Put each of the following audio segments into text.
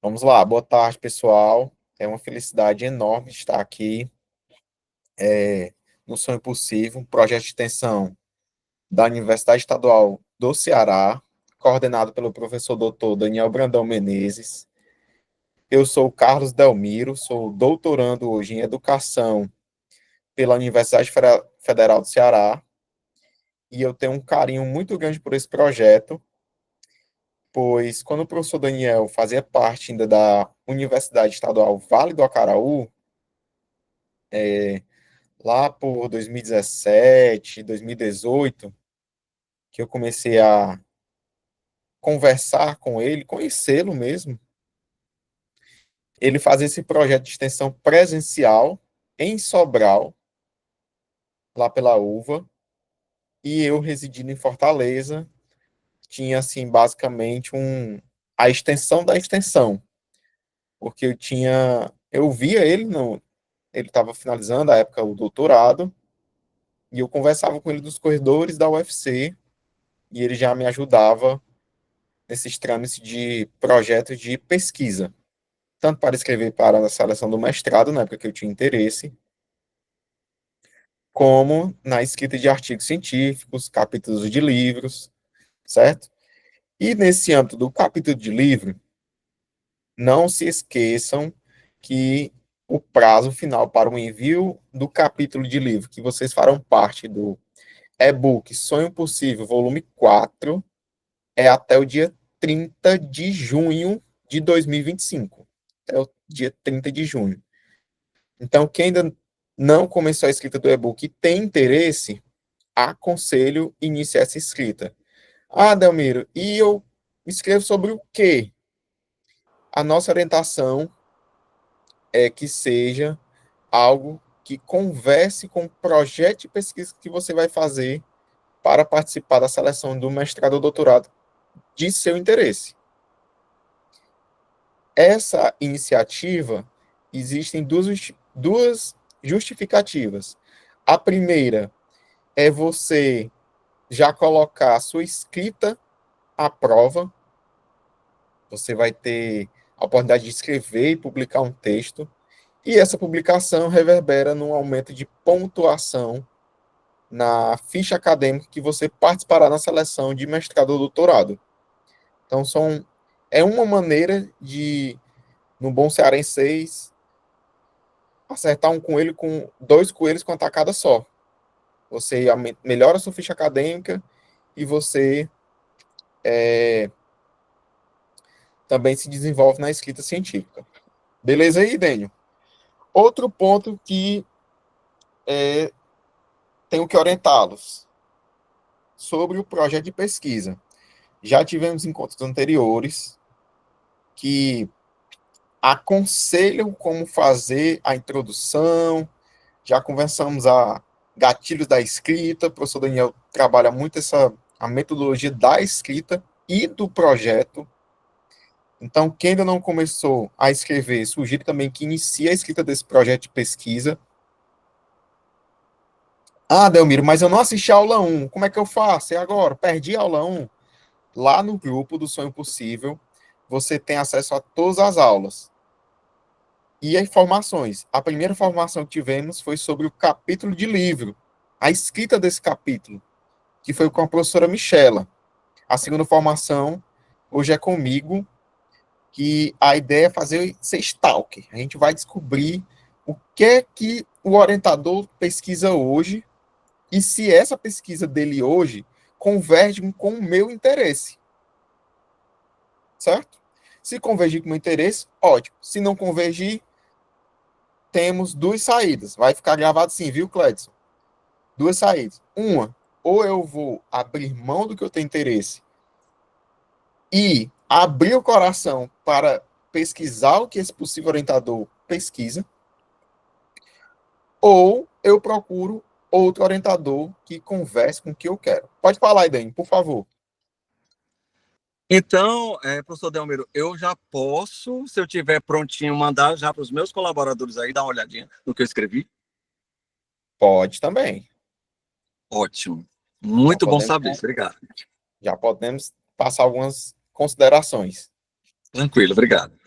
Vamos lá, boa tarde, pessoal. É uma felicidade enorme estar aqui no Sonho Possível, um projeto de extensão da Universidade Estadual do Ceará, coordenado pelo professor doutor Daniel Brandão Menezes. Eu sou o Carlos Delmiro, sou doutorando hoje em Educação pela Universidade Federal do Ceará, e eu tenho um carinho muito grande por esse projeto, pois quando o professor Daniel fazia parte ainda da Universidade Estadual Vale do Acaraú, lá por 2017, 2018, que eu comecei a conversar com ele, conhecê-lo mesmo. Ele fazia esse projeto de extensão presencial em Sobral, lá pela UVA, e eu residindo em Fortaleza, tinha assim basicamente a extensão da extensão, porque eu via ele no ele estava finalizando a época o doutorado, e eu conversava com ele dos corredores da UFC, e ele já me ajudava nesses trâmites de projetos de pesquisa, tanto para escrever para a seleção do mestrado, na época que eu tinha interesse, como na escrita de artigos científicos, capítulos de livros, certo? E nesse âmbito do capítulo de livro, não se esqueçam que o prazo final para o envio do capítulo de livro, que vocês farão parte do e-book Sonho Possível, volume 4, é até o dia 30 de junho de 2025. É o dia 30 de junho. Então, quem ainda não começou a escrita do e-book e tem interesse, aconselho iniciar essa escrita. Ah, Delmiro, e eu escrevo sobre o quê? A nossa orientação é que seja algo que converse com o projeto de pesquisa que você vai fazer para participar da seleção do mestrado ou doutorado de seu interesse. Essa iniciativa, existem duas justificativas. A primeira é você já colocar a sua escrita à prova. Você vai ter a oportunidade de escrever e publicar um texto, e essa publicação reverbera num aumento de pontuação na ficha acadêmica que você participará na seleção de mestrado ou doutorado. Então, é uma maneira de, no bom cearense, acertar um coelho com dois coelhos com a tacada só. Você melhora a sua ficha acadêmica e você também se desenvolve na escrita científica. Beleza aí, Dênio? Outro ponto que tenho que orientá-los sobre o projeto de pesquisa. Já tivemos encontros anteriores que aconselham como fazer a introdução, já conversamos a gatilhos da escrita, o professor Daniel trabalha muito a metodologia da escrita e do projeto. Então, quem ainda não começou a escrever, sugiro também que inicie a escrita desse projeto de pesquisa. Ah, Delmiro, mas eu não assisti a aula 1. Como é que eu faço? E agora? Perdi a aula 1. Lá no grupo do Sonho Possível, você tem acesso a todas as aulas. E as informações. A primeira formação que tivemos foi sobre o capítulo de livro, a escrita desse capítulo, que foi com a professora Michela. A segunda formação, hoje é comigo, que a ideia é fazer ser stalker. A gente vai descobrir o que é que o orientador pesquisa hoje e se essa pesquisa dele hoje converge com o meu interesse, certo? Se convergir com o meu interesse, ótimo. Se não convergir, temos duas saídas. Vai ficar gravado sim, viu, Cledson? Duas saídas. Uma, ou eu vou abrir mão do que eu tenho interesse e abrir o coração para pesquisar o que esse possível orientador pesquisa, ou eu procuro outro orientador que converse com o que eu quero. Pode falar, Iden, por favor. Então, professor Delmiro, eu já posso, se eu tiver prontinho, mandar já para os meus colaboradores aí dar uma olhadinha no que eu escrevi? Pode também. Ótimo. Já Muito bom podemos, saber. Obrigado. já podemos passar algumas considerações. Tranquilo, obrigado.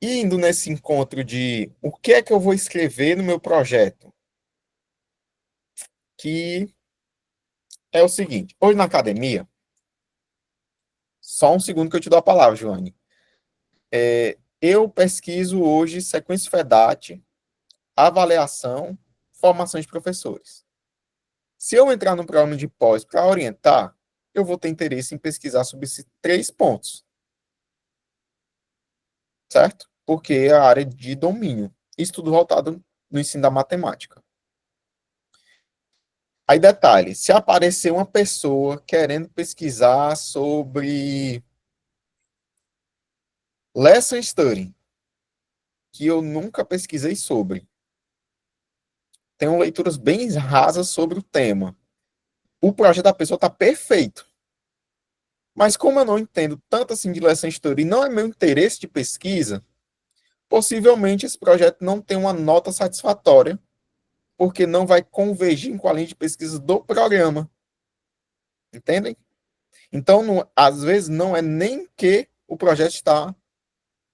Indo nesse encontro de o que é que eu vou escrever no meu projeto, que é o seguinte, hoje na academia, só um segundo que eu te dou a palavra, Joane. Eu pesquiso hoje sequência FEDAT, avaliação, formação de professores. Se eu entrar no programa de pós para orientar, eu vou ter interesse em pesquisar sobre esses 3 pontos, certo? Porque é a área de domínio. Isso tudo voltado no ensino da matemática. Aí, detalhe, se aparecer uma pessoa querendo pesquisar sobre lesson study, que eu nunca pesquisei sobre, tenho leituras bem rasas sobre o tema. O projeto da pessoa está perfeito. Mas como eu não entendo tanto assim de lesson study e não é meu interesse de pesquisa, possivelmente esse projeto não tem uma nota satisfatória, porque não vai convergir com a linha de pesquisa do programa. Entendem? Então, não, às vezes, não é nem que o projeto está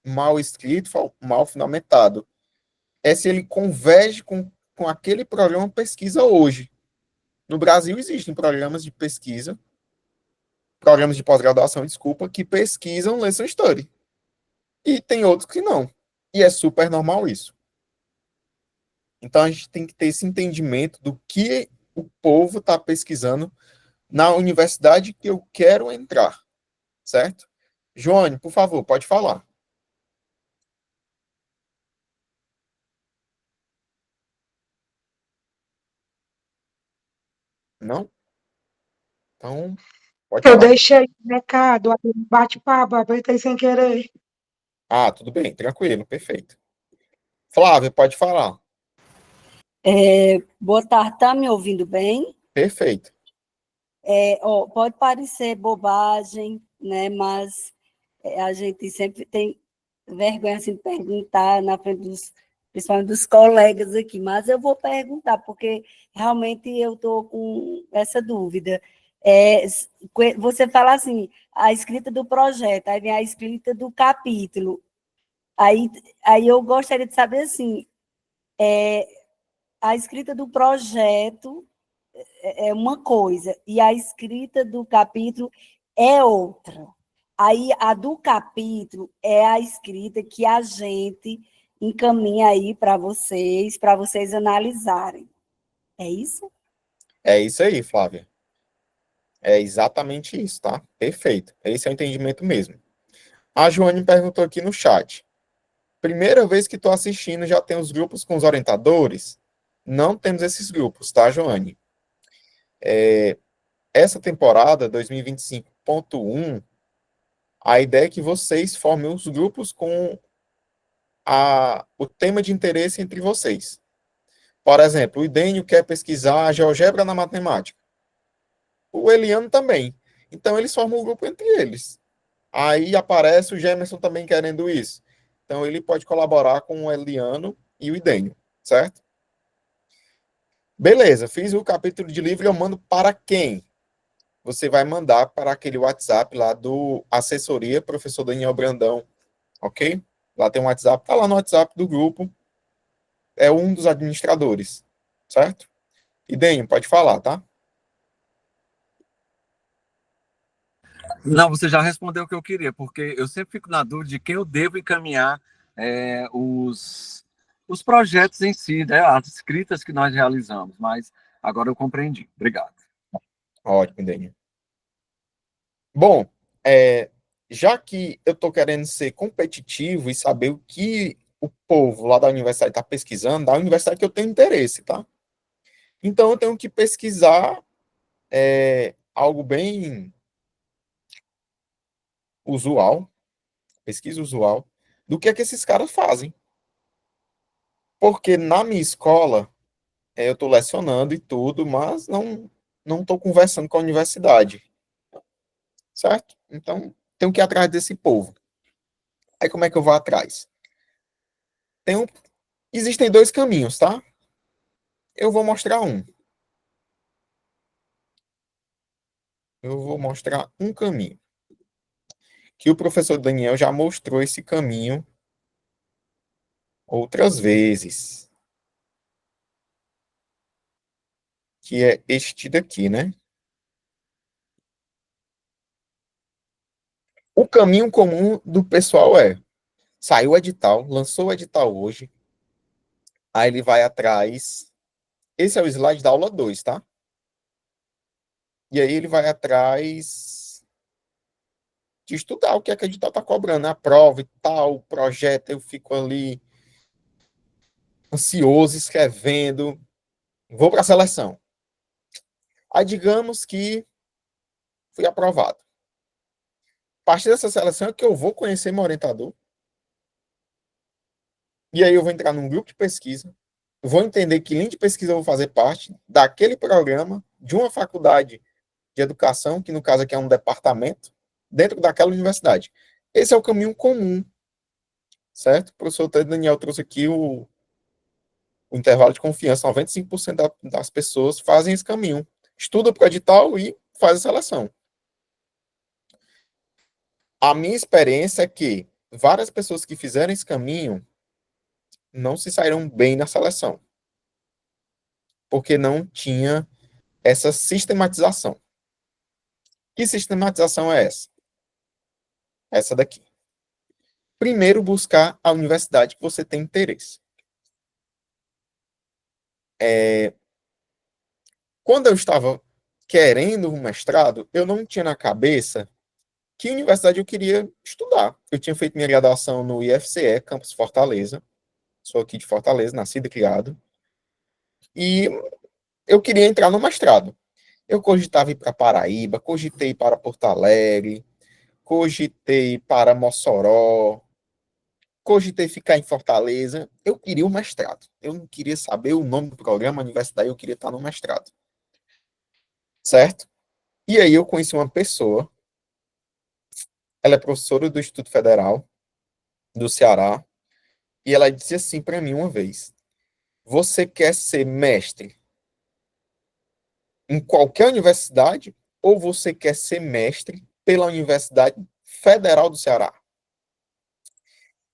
mal escrito, mal fundamentado. É se ele converge com aquele programa pesquisa hoje. No Brasil existem programas de pesquisa, programas de pós-graduação, desculpa, que pesquisam lesson study. E tem outros que não. E é super normal isso. Então a gente tem que ter esse entendimento do que o povo está pesquisando na universidade que eu quero entrar, certo? Joane, por favor, pode falar. Não? Então, pode Eu falar. deixei o recado, aí bate-papo, apertei sem querer. Ah, tudo bem, tranquilo, perfeito. Flávia, pode falar. Boa tarde, tá me ouvindo bem? Perfeito. Ó, pode parecer bobagem, né? Mas a gente sempre tem vergonha assim, de perguntar na frente principalmente dos colegas aqui, mas eu vou perguntar, porque realmente eu estou com essa dúvida. Você fala assim, a escrita do projeto, aí vem a escrita do capítulo. Aí, aí eu gostaria de saber assim, a escrita do projeto é uma coisa, e a escrita do capítulo é outra. Aí, a do capítulo é a escrita que a gente encaminha aí para vocês analisarem. É isso? É isso aí, Flávia. É exatamente isso, tá? Perfeito. Esse é o entendimento mesmo. A Joane perguntou aqui no chat. Primeira vez que estou assistindo, já tem os grupos com os orientadores? Não temos esses grupos, tá, Joane? Essa temporada, 2025.1, a ideia é que vocês formem os grupos com o tema de interesse entre vocês. Por exemplo, o Idênio quer pesquisar a GeoGebra na matemática. O Eliano também. Então, eles formam um grupo entre eles. Aí aparece o Gemerson também querendo isso. Então, ele pode colaborar com o Eliano e o Idênio, certo? Beleza, fiz o capítulo de livro e eu mando para quem? Você vai mandar para aquele WhatsApp lá do assessoria professor Daniel Brandão, ok? Lá tem um WhatsApp, tá lá no WhatsApp do grupo, é um dos administradores, certo? E Denho, pode falar, tá? Não, você já respondeu o que eu queria, porque eu sempre fico na dúvida de quem eu devo encaminhar os projetos em si, né, as escritas que nós realizamos, mas agora eu compreendi. Obrigado. Ótimo, Denho. Bom, já que eu estou querendo ser competitivo e saber o que o povo lá da universidade está pesquisando, da universidade que eu tenho interesse, tá? Então eu tenho que pesquisar algo bem usual, pesquisa usual, do que é que esses caras fazem. Porque na minha escola, eu estou lecionando e tudo, mas não estou conversando com a universidade, certo? Então, tenho que ir atrás desse povo. Aí, como é que eu vou atrás? Tem um, existem dois caminhos, tá? Eu vou mostrar um. Eu vou mostrar um caminho. Que o professor Daniel já mostrou esse caminho outras vezes, que é este daqui, né? O caminho comum do pessoal saiu o edital, lançou o edital hoje, aí ele vai atrás, esse é o slide da aula 2, tá? E aí ele vai atrás de estudar o que é que o edital está cobrando, a prova e tal, o projeto, eu fico ali ansioso, escrevendo, vou para a seleção. Aí digamos que fui aprovado. A partir dessa seleção é que eu vou conhecer meu orientador, e aí eu vou entrar num grupo de pesquisa, vou entender que linha de pesquisa eu vou fazer parte daquele programa de uma faculdade de educação, que no caso aqui é um departamento, dentro daquela universidade. Esse é o caminho comum, certo? O professor Daniel trouxe aqui o intervalo de confiança, 95% das pessoas fazem esse caminho. Estuda para o edital e faz a seleção. A minha experiência é que várias pessoas que fizeram esse caminho não se saíram bem na seleção, porque não tinha essa sistematização. Que sistematização é essa? Essa daqui. Primeiro, buscar a universidade que você tem interesse. Quando eu estava querendo um mestrado, eu não tinha na cabeça que universidade eu queria estudar. Eu tinha feito minha graduação no IFCE, Campus Fortaleza. Sou aqui de Fortaleza, nascido e criado. E eu queria entrar no mestrado. Eu cogitava ir para Paraíba, cogitei para Porto Alegre, cogitei para Mossoró, cogitei ficar em Fortaleza. Eu queria o mestrado. Eu não queria saber o nome do programa, a universidade, eu queria estar no mestrado. Certo? E aí eu conheci uma pessoa, ela é professora do Instituto Federal do Ceará, e ela disse assim para mim uma vez: você quer ser mestre em qualquer universidade ou você quer ser mestre pela Universidade Federal do Ceará?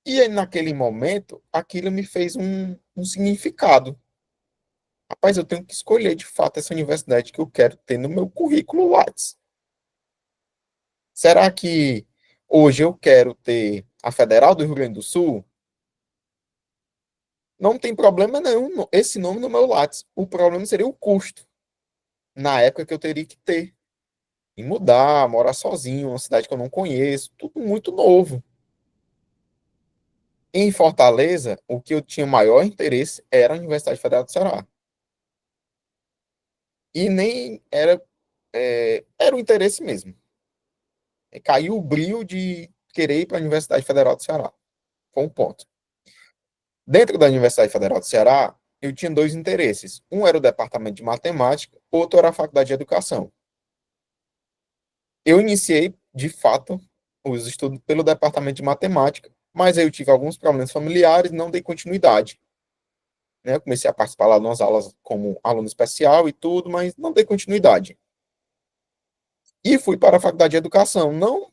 E aí, naquele momento, aquilo me fez um significado. Rapaz, eu tenho que escolher de fato essa universidade que eu quero ter no meu currículo Lattes. Será que hoje eu quero ter a Federal do Rio Grande do Sul? Não tem problema nenhum esse nome no meu Lattes. O problema seria o custo. Na época que eu teria que ter. E mudar, morar sozinho, uma cidade que eu não conheço, tudo muito novo. Em Fortaleza, o que eu tinha maior interesse era a Universidade Federal do Ceará. E nem era, era o interesse mesmo. Caiu o brilho de querer ir para a Universidade Federal do Ceará. Foi um ponto. Dentro da Universidade Federal do Ceará, eu tinha dois interesses. Um era o departamento de matemática, outro era a faculdade de educação. Eu iniciei, de fato, os estudos pelo departamento de matemática, mas aí eu tive alguns problemas familiares e não dei continuidade. Né? Eu comecei a participar lá nas aulas como aluno especial e tudo, mas não dei continuidade. E fui para a faculdade de educação, não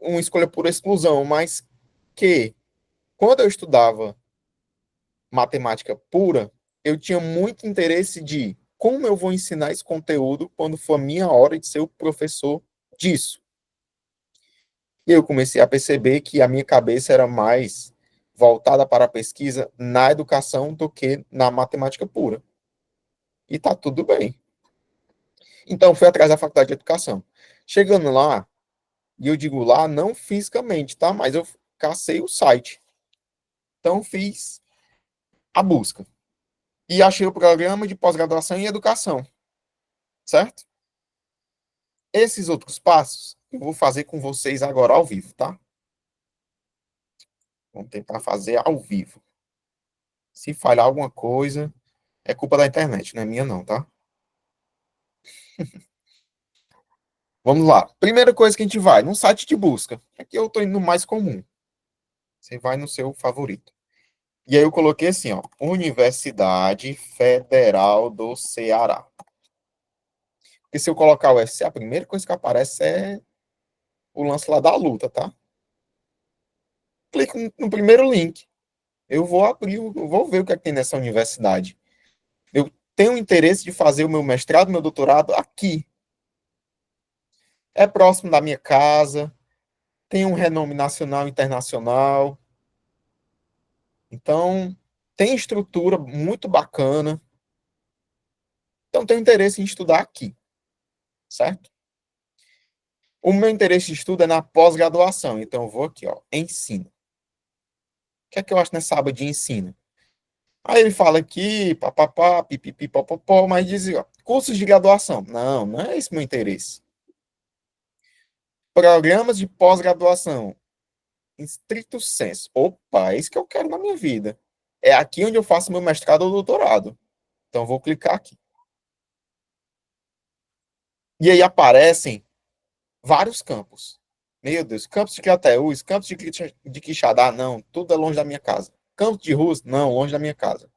uma escolha por exclusão, mas que, quando eu estudava matemática pura, eu tinha muito interesse de como eu vou ensinar esse conteúdo quando for a minha hora de ser o professor disso. E eu comecei a perceber que a minha cabeça era mais voltada para a pesquisa na educação do que na matemática pura. E tá tudo bem. Então, fui atrás da faculdade de educação. Chegando lá, e eu digo lá não fisicamente, tá? Mas eu cacei o site. Então, fiz a busca. E achei o programa de pós-graduação em educação. Certo? Esses outros passos, eu vou fazer com vocês agora ao vivo, tá? Vamos tentar fazer ao vivo. Se falhar alguma coisa, é culpa da internet, não é minha não, tá? Vamos lá. Primeira coisa que a gente vai, num site de busca. Aqui eu estou indo no mais comum. Você vai no seu favorito. E aí eu coloquei assim, ó, Universidade Federal do Ceará. Porque se eu colocar o UFC, a primeira coisa que aparece é o lance lá da luta, tá? Clique no primeiro link. eu vou abrir, eu vou ver o que é que tem nessa universidade. Eu tenho interesse de fazer o meu mestrado, meu doutorado aqui. É próximo da minha casa, tem um renome nacional e internacional. Então, tem estrutura muito bacana. Então, tenho interesse em estudar aqui, certo? O meu interesse de estudo é na pós-graduação. Então, eu vou aqui, ó, ensino. O que é que eu acho nessa aba de ensino? Aí ele fala aqui, papapá, pipipi, popopó, mas diz, ó, cursos de graduação. Não, não é esse o meu interesse. Programas de pós-graduação. Em stricto senso. Opa, é isso que eu quero na minha vida. É aqui onde eu faço meu mestrado ou doutorado. Então, eu vou clicar aqui. E aí aparecem vários campos. Meu Deus, campos de Crateús, campos de Quixadá, não, tudo é longe da minha casa. Campos de Rus, não, longe da minha casa.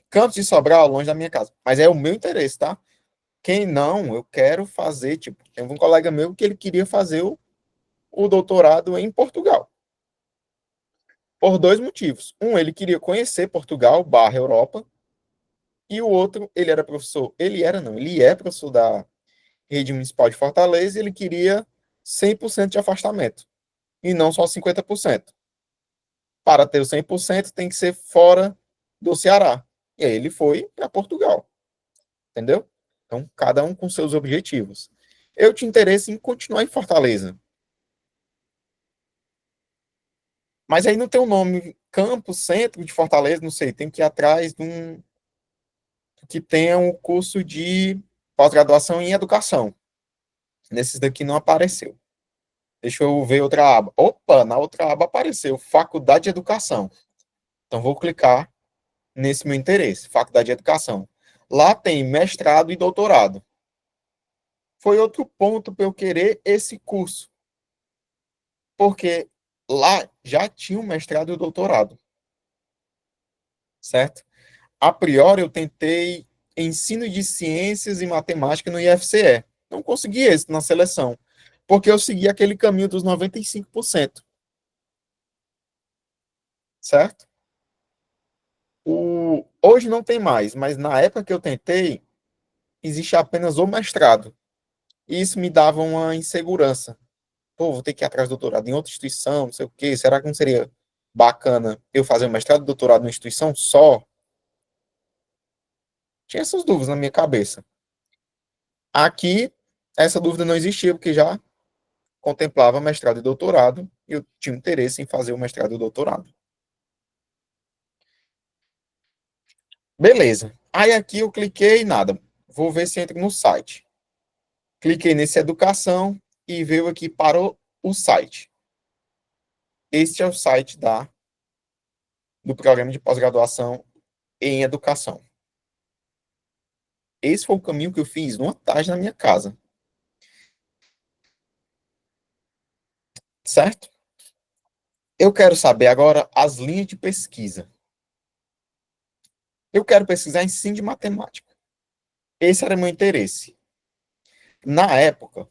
Campos de Sobral, longe da minha casa. Mas é o meu interesse, tá? Quem não, eu quero fazer, tipo, tem um colega meu que ele queria fazer o doutorado em Portugal. Por dois motivos. Um, ele queria conhecer Portugal, barra Europa, e o outro, ele era professor, ele era não, ele é professor da Rede Municipal de Fortaleza e ele queria 100% de afastamento, e não só 50%. Para ter o 100% tem que ser fora do Ceará. E aí ele foi para Portugal, entendeu? Então, cada um com seus objetivos. Eu tinha interesse em continuar em Fortaleza. Mas aí não tem o nome campo, centro de Fortaleza, não sei, tem que ir atrás de um que tenha um curso de pós-graduação em educação. Nesses daqui não apareceu. Deixa eu ver outra aba. Opa, na outra aba apareceu Faculdade de Educação. Então vou clicar nesse meu interesse, Faculdade de Educação. Lá tem mestrado e doutorado. Foi outro ponto para eu querer esse curso. Porque lá já tinha um mestrado e doutorado. Certo? A priori eu tentei ensino de ciências e matemática no IFCE. Não consegui esse na seleção, porque eu segui aquele caminho dos 95%. Certo? Hoje não tem mais, mas na época que eu tentei, existe apenas o mestrado. E isso me dava uma insegurança. Pô, vou ter que ir atrás do doutorado em outra instituição, não sei o quê. Será que não seria bacana eu fazer um mestrado e doutorado numa instituição só? Tinha essas dúvidas na minha cabeça. Aqui, essa dúvida não existia, porque já contemplava mestrado e doutorado, e eu tinha interesse em fazer o mestrado e o doutorado. Beleza. Aí aqui eu cliquei, nada. Vou ver se entra no site. Cliquei nesse educação e veio aqui para o site. Este é o site do programa de pós-graduação em educação. Esse foi o caminho que eu fiz numa tarde na minha casa. Certo? Eu quero saber agora as linhas de pesquisa. Eu quero pesquisar ensino de matemática. Esse era meu interesse. Na época,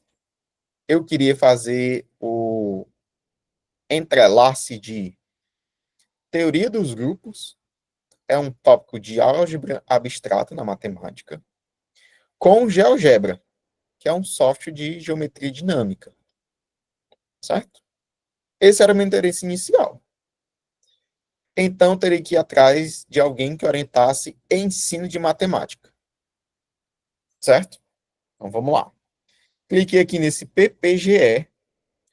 eu queria fazer o entrelace de teoria dos grupos, é um tópico de álgebra abstrata na matemática, com GeoGebra, que é um software de geometria dinâmica. Certo? Esse era o meu interesse inicial. Então, teria que ir atrás de alguém que orientasse ensino de matemática. Certo? Então, vamos lá. Cliquei aqui nesse PPGE.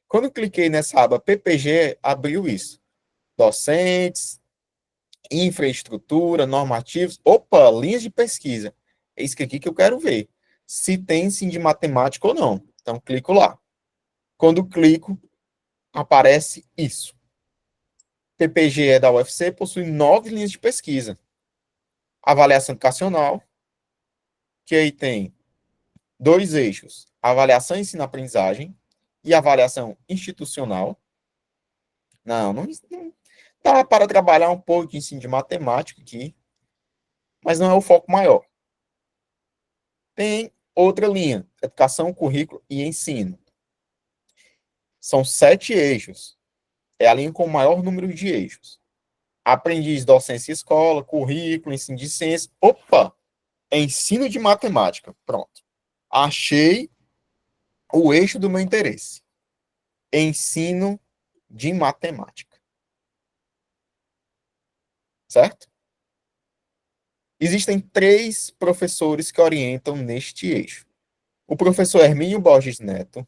Quando eu cliquei nessa aba PPGE, abriu isso. Docentes, infraestrutura, normativos. Opa, linhas de pesquisa. É isso aqui que eu quero ver. Se tem ensino de matemática ou não. Então, clico lá. Quando clico, aparece isso. PPGE da UFC possui 9 linhas de pesquisa. Avaliação educacional, que aí tem 2 eixos. Avaliação ensino-aprendizagem e avaliação institucional. Não dá para trabalhar um pouco de ensino de matemática aqui, mas não é o foco maior. Tem outra linha, educação, currículo e ensino. São 7 eixos. É a linha com o maior número de eixos. Aprendiz, docência e escola, currículo, ensino de ciência. Opa! Ensino de matemática. Pronto. Achei o eixo do meu interesse. Ensino de matemática. Certo? Existem 3 professores que orientam neste eixo. O professor Hermínio Borges Neto,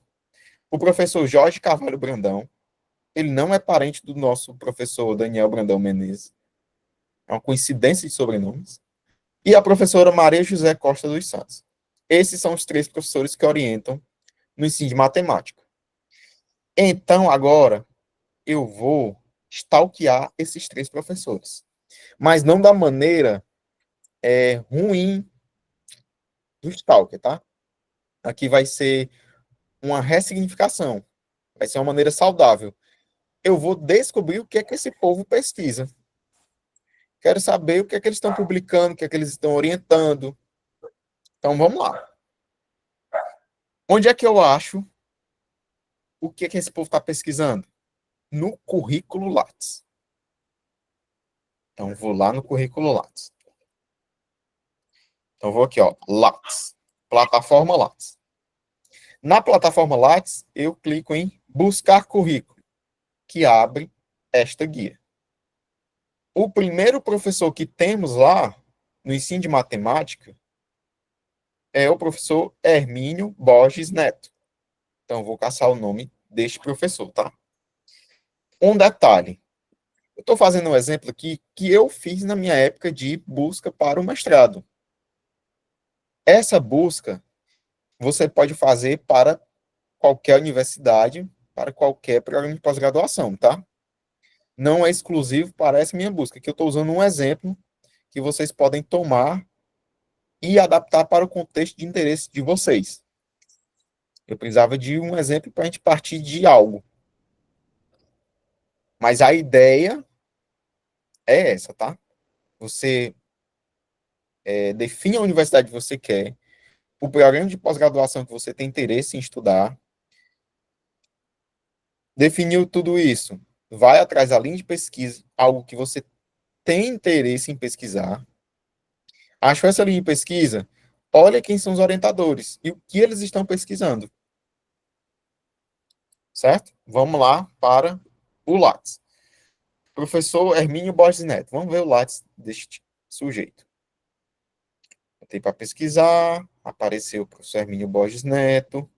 o professor Jorge Carvalho Brandão, ele não é parente do nosso professor Daniel Brandão Menezes, é uma coincidência de sobrenomes, e a professora Maria José Costa dos Santos. Esses são os 3 professores que orientam no ensino de matemática. Então, agora, eu vou stalkear esses 3 professores, mas não da maneira ruim do stalker, tá? Aqui vai ser uma ressignificação, vai ser uma maneira saudável. Eu vou descobrir o que é que esse povo pesquisa. Quero saber o que é que eles estão publicando, o que é que eles estão orientando. Então, vamos lá. Onde é que eu acho o que é que esse povo está pesquisando? No currículo Lattes. Então, vou lá no currículo Lattes. Então, vou aqui, ó, Lattes. Plataforma Lattes. Na plataforma Lattes, eu clico em buscar currículo, que abre esta guia. O primeiro professor que temos lá, no ensino de matemática, é o professor Hermínio Borges Neto. Então, vou caçar o nome deste professor, tá? Um detalhe. Eu estou fazendo um exemplo aqui que eu fiz na minha época de busca para o mestrado. Essa busca você pode fazer para qualquer universidade, para qualquer programa de pós-graduação, tá? Não é exclusivo para essa minha busca, que eu estou usando um exemplo que vocês podem tomar e adaptar para o contexto de interesse de vocês. Eu precisava de um exemplo para a gente partir de algo. Mas a ideia é essa, tá? Você define a universidade que você quer, o programa de pós-graduação que você tem interesse em estudar. Definiu tudo isso, vai atrás da linha de pesquisa, algo que você tem interesse em pesquisar. Achou essa linha de pesquisa? Olha quem são os orientadores e o que eles estão pesquisando. Certo? Vamos lá para o Lattes. Professor Hermínio Borges Neto. Vamos ver o Lattes deste sujeito. Botei para pesquisar, apareceu o professor Hermínio Borges Neto.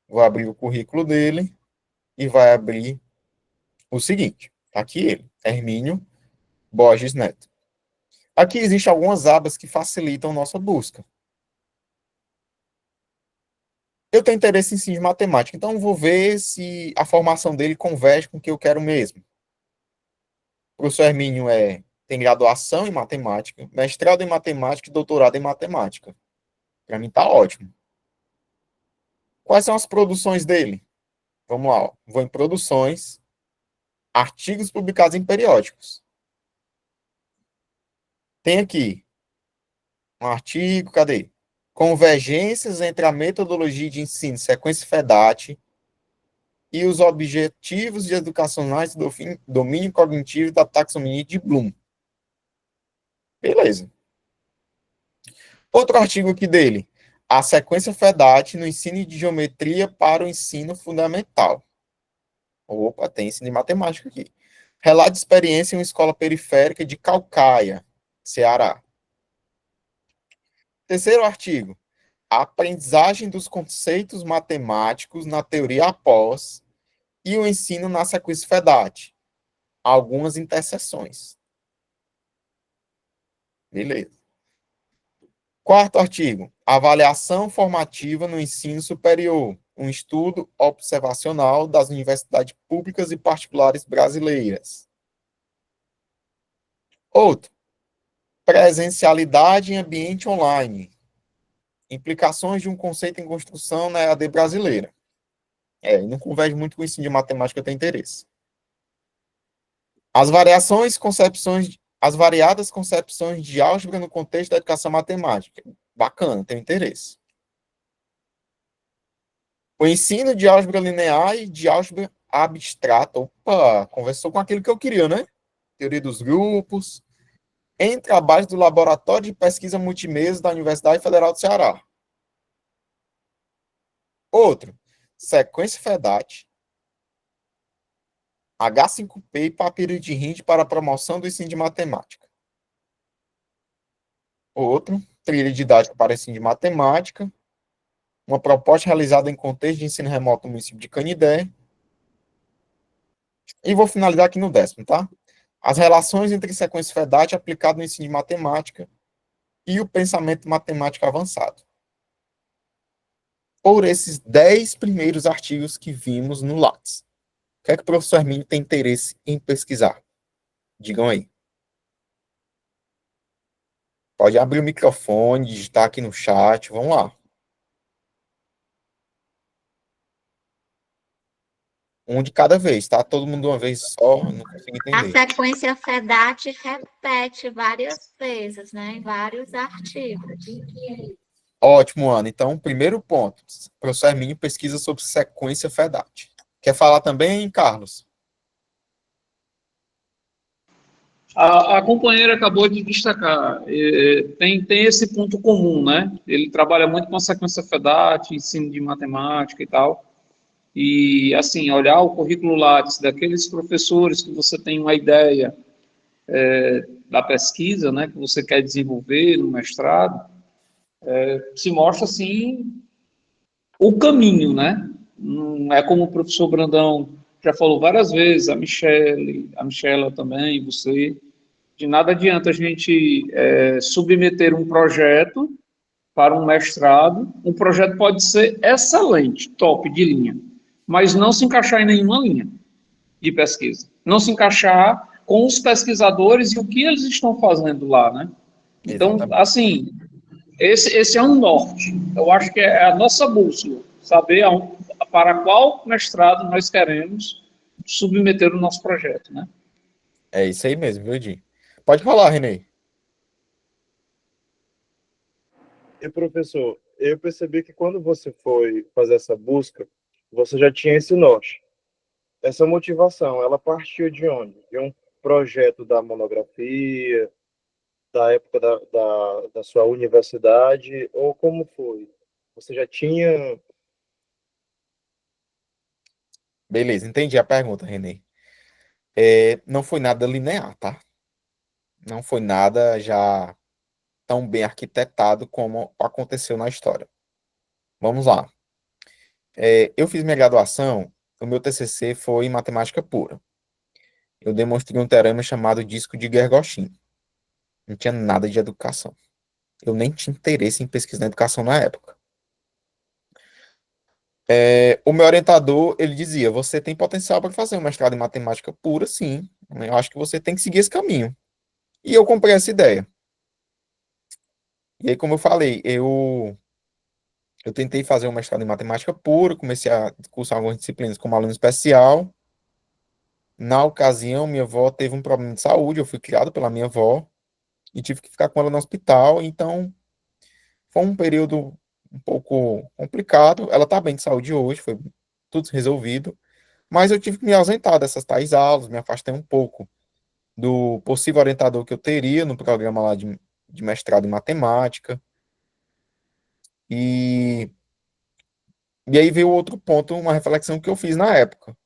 Vou abrir o currículo dele e vai abrir o seguinte. Tá aqui ele, Hermínio Borges Neto. Aqui existem algumas abas que facilitam nossa busca. Eu tenho interesse em ensino de matemática, então vou ver se a formação dele converge com o que eu quero mesmo. O professor Hermínio tem graduação em matemática, mestrado em matemática e doutorado em matemática. Para mim tá ótimo. Quais são as produções dele? Vamos lá, ó. Vou em produções, artigos publicados em periódicos. Tem aqui um artigo, cadê? Convergências entre a metodologia de ensino sequência FEDAT e os objetivos educacionais do domínio cognitivo da taxonomia de Bloom. Beleza. Outro artigo aqui dele. A sequência FEDAT no ensino de geometria para o ensino fundamental. Opa, tem ensino de matemática aqui. Relato de experiência em uma escola periférica de Calcaia, Ceará. Terceiro artigo. A aprendizagem dos conceitos matemáticos na teoria após e o ensino na sequência FEDAT. Algumas interseções. Beleza. Quarto artigo. Avaliação formativa no ensino superior. Um estudo observacional das universidades públicas e particulares brasileiras. Outro. Presencialidade em ambiente online. Implicações de um conceito em construção na EAD brasileira. Não converge muito com o ensino de matemática, eu tenho interesse. As variadas concepções de álgebra no contexto da educação matemática. Bacana, tenho interesse. O ensino de álgebra linear e de álgebra abstrata. Opa, conversou com aquilo que eu queria, né? teoria dos grupos, em trabalhos do Laboratório de Pesquisa Multimesa da Universidade Federal do Ceará. Outro, sequência FEDAT, H5P e papiro de Hind para a promoção do ensino de matemática. Outro, trilha didática para ensino de matemática, uma proposta realizada em contexto de ensino remoto no município de Canidé. E vou finalizar aqui no 10º, tá? As relações entre sequência FEDAT aplicada no ensino de matemática e o pensamento matemático avançado. Por esses 10 primeiros artigos que vimos no Lattes. O que é que o professor Hermínio tem interesse em pesquisar? Digam aí. Pode abrir o microfone, digitar aqui no chat, vamos lá. Um de cada vez, tá? Todo mundo de uma vez só, não consigo A entender. sequência FEDAT repete várias vezes, né, em vários artigos. Ótimo, Ana. Então, primeiro ponto. O professor Hermínio pesquisa sobre sequência FEDAT. Quer falar também, Carlos? A companheira acabou de destacar, tem esse ponto comum, né? Ele trabalha muito com a sequência FEDAT, ensino de matemática e tal. E, assim, olhar o currículo Lattes daqueles professores que você tem uma ideia da pesquisa, né, que você quer desenvolver no mestrado, se mostra, assim, o caminho, né? Não é como o professor Brandão já falou várias vezes, a Michela também, você, de nada adianta a gente submeter um projeto para um mestrado, um projeto pode ser excelente, top de linha, mas não se encaixar em nenhuma linha de pesquisa, não se encaixar com os pesquisadores e o que eles estão fazendo lá, né? Então, Exatamente. assim, esse é um norte, eu acho que é a nossa bússola, saber para qual mestrado nós queremos submeter o nosso projeto, né? É isso aí mesmo, viu, Di? Pode falar, Renê. E, professor, eu percebi que quando você foi fazer essa busca, você já tinha esse norte. Essa motivação, ela partiu de onde? De um projeto da monografia, da época da sua universidade, ou como foi? Você já tinha... Beleza, entendi a pergunta, Renê. Não foi nada linear, tá? Não foi nada já tão bem arquitetado como aconteceu na história. Vamos lá. Eu fiz minha graduação, o meu TCC foi em matemática pura. Eu demonstrei um teorema chamado disco de Ghergoshin. Não tinha nada de educação. Eu nem tinha interesse em pesquisar educação na época. O meu orientador, ele dizia, você tem potencial para fazer um mestrado em matemática pura, sim. Eu acho que você tem que seguir esse caminho. E eu comprei essa ideia. E aí, como eu falei, eu tentei fazer um mestrado em matemática pura, comecei a cursar algumas disciplinas como aluno especial. Na ocasião, minha avó teve um problema de saúde, eu fui criado pela minha avó e tive que ficar com ela no hospital, então foi um período um pouco complicado. Ela está bem de saúde hoje, foi tudo resolvido, mas eu tive que me ausentar dessas tais aulas, me afastei um pouco do possível orientador que eu teria no programa lá de mestrado em matemática. E aí veio outro ponto, uma reflexão que eu fiz na época.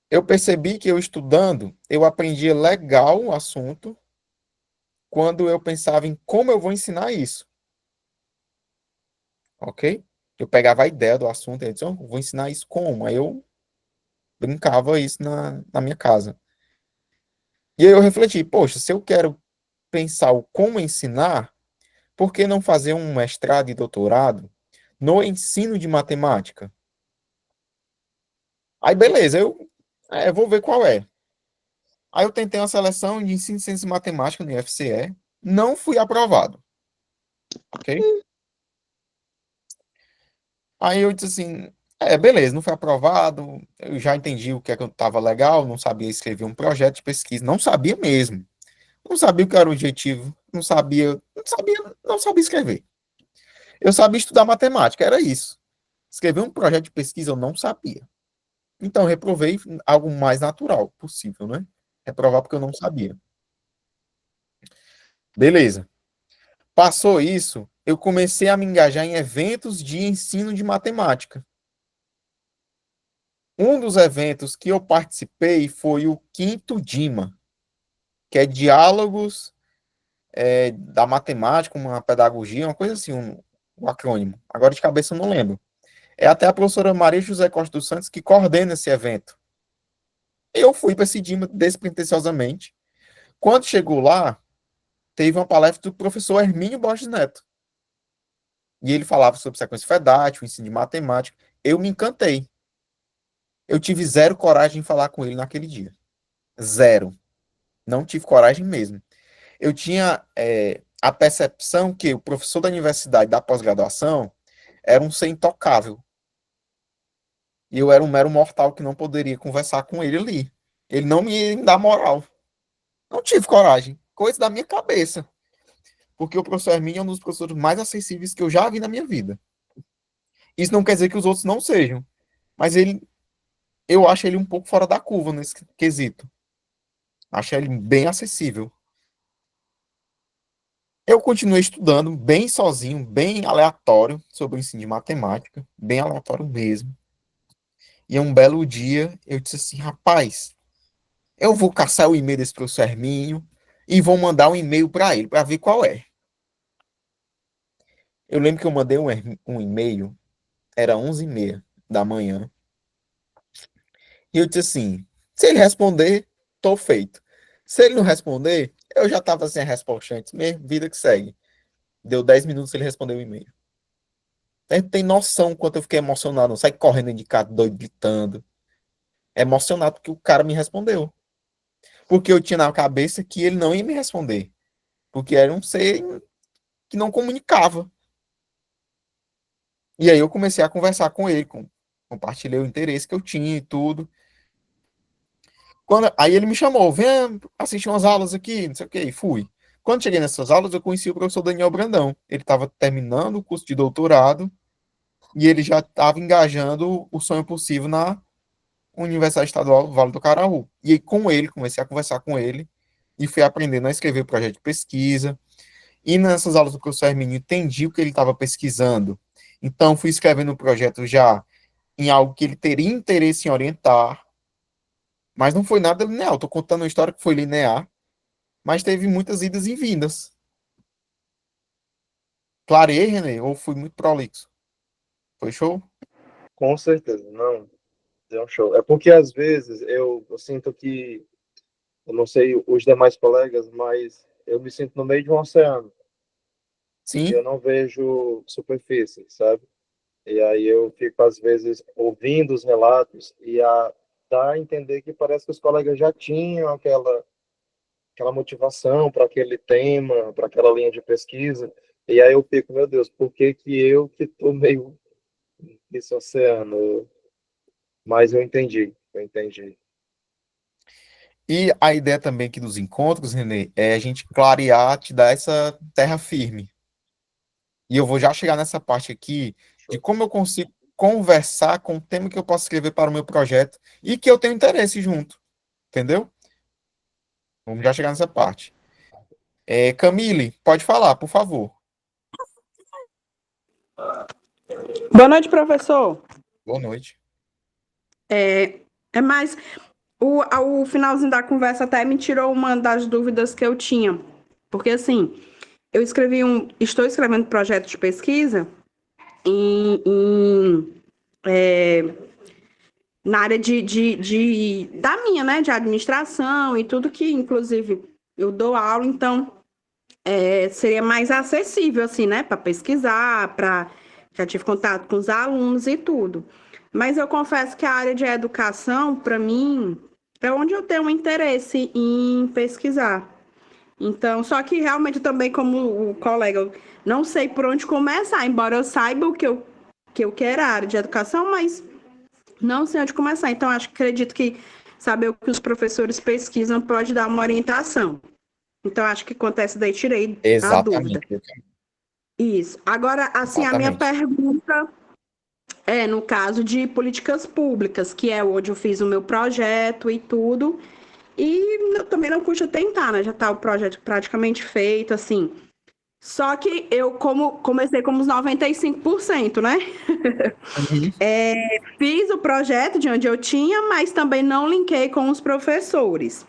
Eu percebi que eu estudando, eu aprendia legal o assunto quando eu pensava em como eu vou ensinar isso. Ok? Eu pegava a ideia do assunto e eu disse, vou ensinar isso como? Aí eu brincava isso na minha casa. E aí eu refleti, poxa, se eu quero pensar o como ensinar, por que não fazer um mestrado e doutorado no ensino de matemática? Aí beleza, eu vou ver qual é. Aí eu tentei uma seleção de ensino de ciência e matemática no IFCE, não fui aprovado. Ok? Aí eu disse assim, beleza, não foi aprovado, eu já entendi o que é que eu estava legal, não sabia escrever um projeto de pesquisa, não sabia mesmo. Não sabia o que era o objetivo, não sabia escrever. Eu sabia estudar matemática, era isso. Escrever um projeto de pesquisa eu não sabia. Então, eu reprovei algo mais natural possível, né? reprovar porque eu não sabia. Beleza. Passou isso, eu comecei a me engajar em eventos de ensino de matemática. Um dos eventos que eu participei foi o 5º DIMA, que é Diálogos da Matemática, uma pedagogia, uma coisa assim, um acrônimo. Agora de cabeça eu não lembro. É até a professora Maria José Costa dos Santos que coordena esse evento. Eu fui para esse DIMA despretensiosamente. Quando chegou lá, teve uma palestra do professor Hermínio Borges Neto. E ele falava sobre sequência FEDAT, o ensino de matemática. Eu me encantei. Eu tive zero coragem de falar com ele naquele dia. Zero. Não tive coragem mesmo. Eu tinha a percepção que o professor da universidade da pós-graduação era um ser intocável. E eu era um mero mortal que não poderia conversar com ele ali. Ele não me ia me dar moral. Não tive coragem. Coisa da minha cabeça. Porque o professor Hermínio é um dos professores mais acessíveis que eu já vi na minha vida. Isso não quer dizer que os outros não sejam. Mas eu acho ele um pouco fora da curva nesse quesito. Acho ele bem acessível. Eu continuei estudando bem sozinho, bem aleatório, sobre o ensino de matemática. Bem aleatório mesmo. E um belo dia, eu disse assim, rapaz, eu vou caçar o e-mail desse professor Hermínio e vou mandar um e-mail para ele, para ver qual é. Eu lembro que eu mandei um e-mail, era 11h30 da manhã. E eu disse assim, se ele responder, tô feito. Se ele não responder, eu já tava sem a resposta antes mesmo, vida que segue. Deu 10 minutos ele respondeu o e-mail. Tem noção quanto eu fiquei emocionado, não sai correndo de casa, doido, gritando. Emocionado porque o cara me respondeu. Porque eu tinha na cabeça que ele não ia me responder. Porque era um ser que não comunicava. E aí eu comecei a conversar com ele, compartilhei o interesse que eu tinha e tudo. Aí ele me chamou, vem assistir umas aulas aqui, não sei o que, e fui. Quando cheguei nessas aulas, eu conheci o professor Daniel Brandão. Ele estava terminando o curso de doutorado e ele já estava engajando o Sonho Possível na Universidade Estadual Vale do Caraú. E aí, com ele, comecei a conversar com ele e fui aprendendo a escrever projeto de pesquisa. E nessas aulas do professor Hermínio, entendi o que ele estava pesquisando. Então, fui escrevendo o projeto já em algo que ele teria interesse em orientar, mas não foi nada linear. Estou contando uma história que foi linear, mas teve muitas idas e vindas. Clareei, Renê, ou fui muito prolixo? Foi show? Com certeza, não, é um show. É porque às vezes eu sinto que, eu não sei os demais colegas, mas eu me sinto no meio de um oceano e Sim, eu não vejo superfície, sabe? E aí eu fico às vezes ouvindo os relatos e dá a entender que parece que os colegas já tinham aquela motivação para aquele tema, para aquela linha de pesquisa. E aí eu fico, meu Deus, por que que eu que estou meio nesse oceano? Mas eu entendi, eu entendi. e a ideia também aqui dos encontros, Renê, é a gente clarear, te dar essa terra firme. E eu vou já chegar nessa parte aqui de como eu consigo conversar com o tema que eu posso escrever para o meu projeto e que eu tenho interesse junto. Entendeu? Vamos já chegar nessa parte. Camille, pode falar, por favor. Boa noite, professor. Boa noite. É mais. O finalzinho da conversa até me tirou uma das dúvidas que eu tinha. Porque, assim, estou escrevendo projeto de pesquisa na área da minha, né, de administração e tudo que, inclusive, eu dou aula, então seria mais acessível, assim, né, para pesquisar, já tive contato com os alunos e tudo. Mas eu confesso que a área de educação, para mim, é onde eu tenho interesse em pesquisar. Então, só que realmente também, como o colega, eu não sei por onde começar, embora eu saiba o que eu quero, a área de educação, mas não sei onde começar. Então, acredito que saber o que os professores pesquisam pode dar uma orientação. Então, acho que acontece daí, tirei a dúvida. Exatamente. Isso. Agora, assim, a minha pergunta no caso de políticas públicas, que é onde eu fiz o meu projeto e tudo. E também não custa tentar, né? Já está o projeto praticamente feito, assim. Só que eu comecei como os 95%, né? Uhum. Fiz o projeto de onde eu tinha, mas também não linkei com os professores.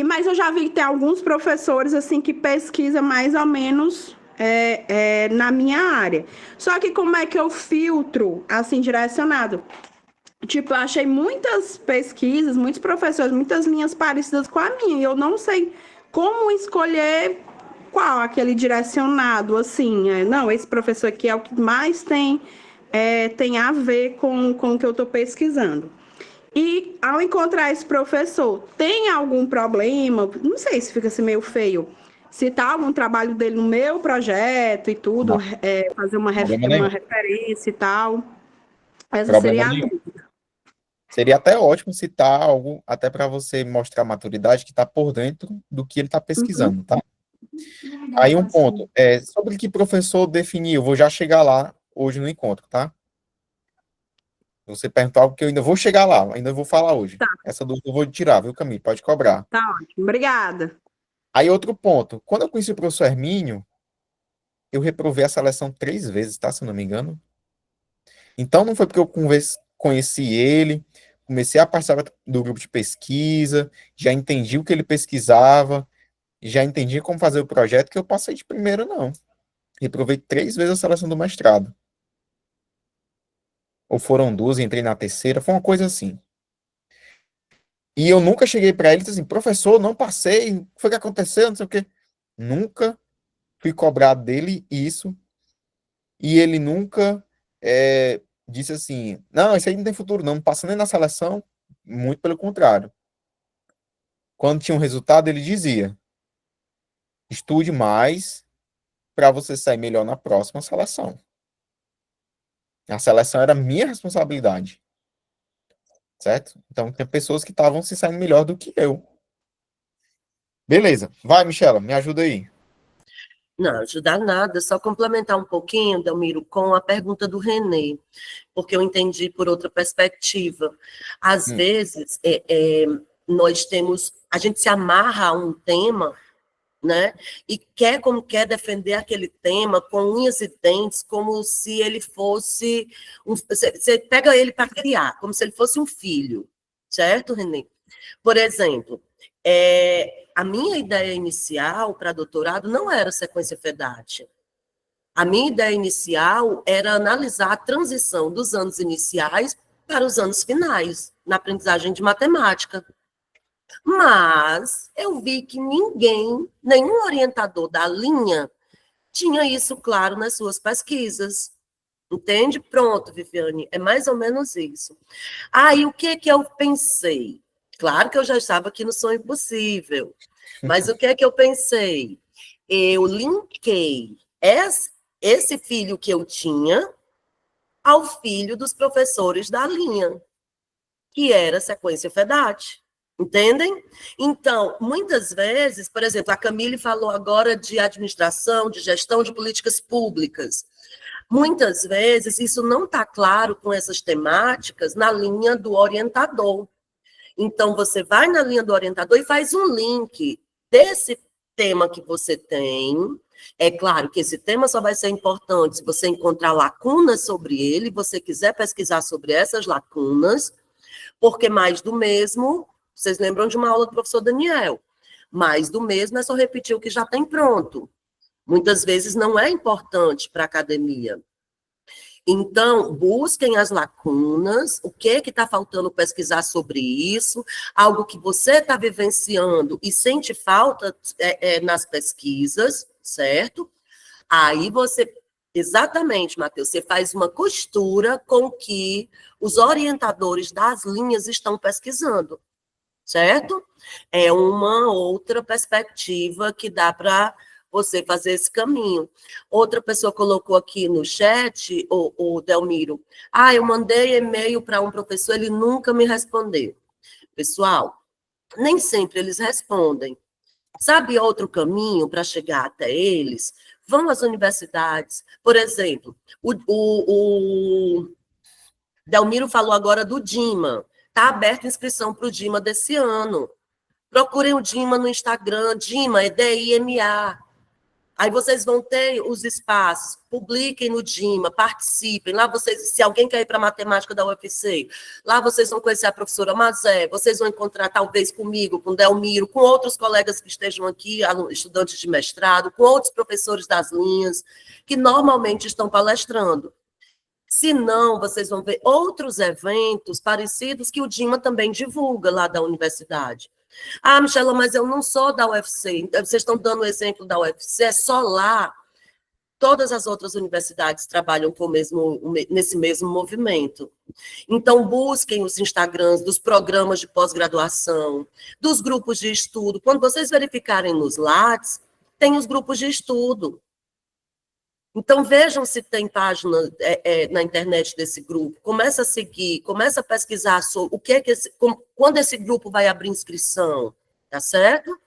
Mas eu já vi que tem alguns professores assim que pesquisam mais ou menos na minha área. Só que como é que eu filtro assim direcionado? Tipo, eu achei muitas pesquisas, muitos professores, muitas linhas parecidas com a minha. E eu não sei como escolher qual aquele direcionado, assim. Não, esse professor aqui é o que mais tem a ver com o que eu estou pesquisando. E ao encontrar esse professor, tem algum problema? Não sei se fica assim meio feio. Citar algum trabalho dele no meu projeto e tudo, Não, fazer problema uma nenhum. referência e tal. Essa Problema seria a nenhum. dúvida. Seria até ótimo citar algo, até para você mostrar a maturidade que está por dentro do que ele está Uhum. pesquisando, tá? Aí um ponto, sobre que professor definiu, vou já chegar lá hoje no encontro, tá? Você perguntou algo que eu ainda vou chegar lá, ainda vou falar hoje. Tá, Essa dúvida eu vou tirar, viu, Camille? Pode cobrar. tá ótimo. Obrigada. Aí outro ponto, quando eu conheci o professor Hermínio, eu reprovei a seleção 3 vezes, tá? Se eu não me engano. Então não foi porque eu conheci ele, comecei a participar do grupo de pesquisa, já entendi o que ele pesquisava, já entendi como fazer o projeto, que eu passei de primeiro, não. Reprovei 3 vezes a seleção do mestrado. Ou foram duas, entrei na terceira, foi uma coisa assim. E eu nunca cheguei para ele e disse assim, professor, não passei, o que foi que aconteceu, não sei o quê. Nunca fui cobrado dele isso, e ele nunca disse assim, não, isso aí não tem futuro, não passa nem na seleção, muito pelo contrário. Quando tinha um resultado, ele dizia, estude mais para você sair melhor na próxima seleção. A seleção era minha responsabilidade, certo? Então, tem pessoas que estavam se saindo melhor do que eu. Beleza. Vai, Michela, me ajuda aí. Não, ajudar nada, só complementar um pouquinho, Delmiro, com a pergunta do Renê, porque eu entendi por outra perspectiva. Às vezes, nós temos, a gente se amarra a um tema, né, e quer, como quer, defender aquele tema com unhas e dentes, como se ele fosse, você pega ele para criar, como se ele fosse um filho, certo, Renê? Por exemplo, a minha ideia inicial para doutorado não era sequência FEDAT. A minha ideia inicial era analisar a transição dos anos iniciais para os anos finais, na aprendizagem de matemática. Mas eu vi que ninguém, nenhum orientador da linha, tinha isso claro nas suas pesquisas. Entende? Pronto, Viviane, é mais ou menos isso. Aí, o que eu pensei? Claro que eu já estava aqui no Sonho Possível, mas o que eu pensei? Eu linkei esse filho que eu tinha ao filho dos professores da linha, que era a sequência FEDAT. Entendem? Então, muitas vezes, por exemplo, a Camille falou agora de administração, de gestão de políticas públicas. Muitas vezes, isso não está claro com essas temáticas na linha do orientador. Então, você vai na linha do orientador e faz um link desse tema que você tem. É claro que esse tema só vai ser importante se você encontrar lacunas sobre ele, você quiser pesquisar sobre essas lacunas, porque mais do mesmo, vocês lembram de uma aula do professor Daniel, mais do mesmo é só repetir o que já tem pronto. Muitas vezes não é importante para a academia. Então, busquem as lacunas, o que está faltando pesquisar sobre isso, algo que você está vivenciando e sente falta nas pesquisas, certo? Aí você, exatamente, Matheus, você faz uma costura com o que os orientadores das linhas estão pesquisando, certo? É uma outra perspectiva que dá para você fazer esse caminho. Outra pessoa colocou aqui no chat, o Delmiro, eu mandei e-mail para um professor, ele nunca me respondeu. Pessoal, nem sempre eles respondem. Sabe outro caminho para chegar até eles? Vão às universidades. Por exemplo, o Delmiro falou agora do DIMA. Está aberta a inscrição para o DIMA desse ano. Procurem o Dima no Instagram, Dima é DIMA. Aí vocês vão ter os espaços, publiquem no Dima, participem. Lá vocês, se alguém quer ir para a matemática da UFC, lá vocês vão conhecer a professora Mazé, vocês vão encontrar talvez comigo, com Delmiro, com outros colegas que estejam aqui, estudantes de mestrado, com outros professores das linhas, que normalmente estão palestrando. Se não, vocês vão ver outros eventos parecidos que o Dima também divulga lá da universidade. Ah, Michela, mas eu não sou da UFC. Então, vocês estão dando o exemplo da UFC, é só lá. Todas as outras universidades trabalham nesse mesmo movimento. Então, busquem os Instagrams dos programas de pós-graduação, dos grupos de estudo. Quando vocês verificarem nos Lattes, tem os grupos de estudo. Então, vejam se tem página na internet desse grupo. Começa a seguir, começa a pesquisar sobre o que é que quando esse grupo vai abrir inscrição, tá certo?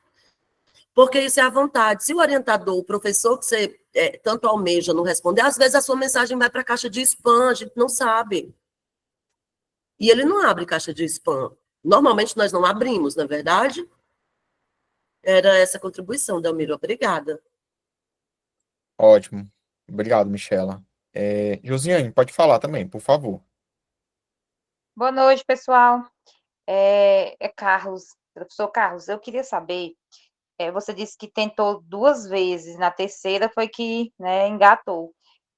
Porque isso é à vontade. Se o orientador, o professor que você tanto almeja não responder, às vezes a sua mensagem vai para a caixa de spam, a gente não sabe. E ele não abre caixa de spam. Normalmente nós não abrimos, não é verdade? Era essa a contribuição, Delmiro. Obrigada. Ótimo. Obrigado, Michela. Josiane, pode falar também, por favor. Boa noite, pessoal. Carlos, professor Carlos, eu queria saber, você disse que tentou 2 vezes, na terceira foi que, né, engatou.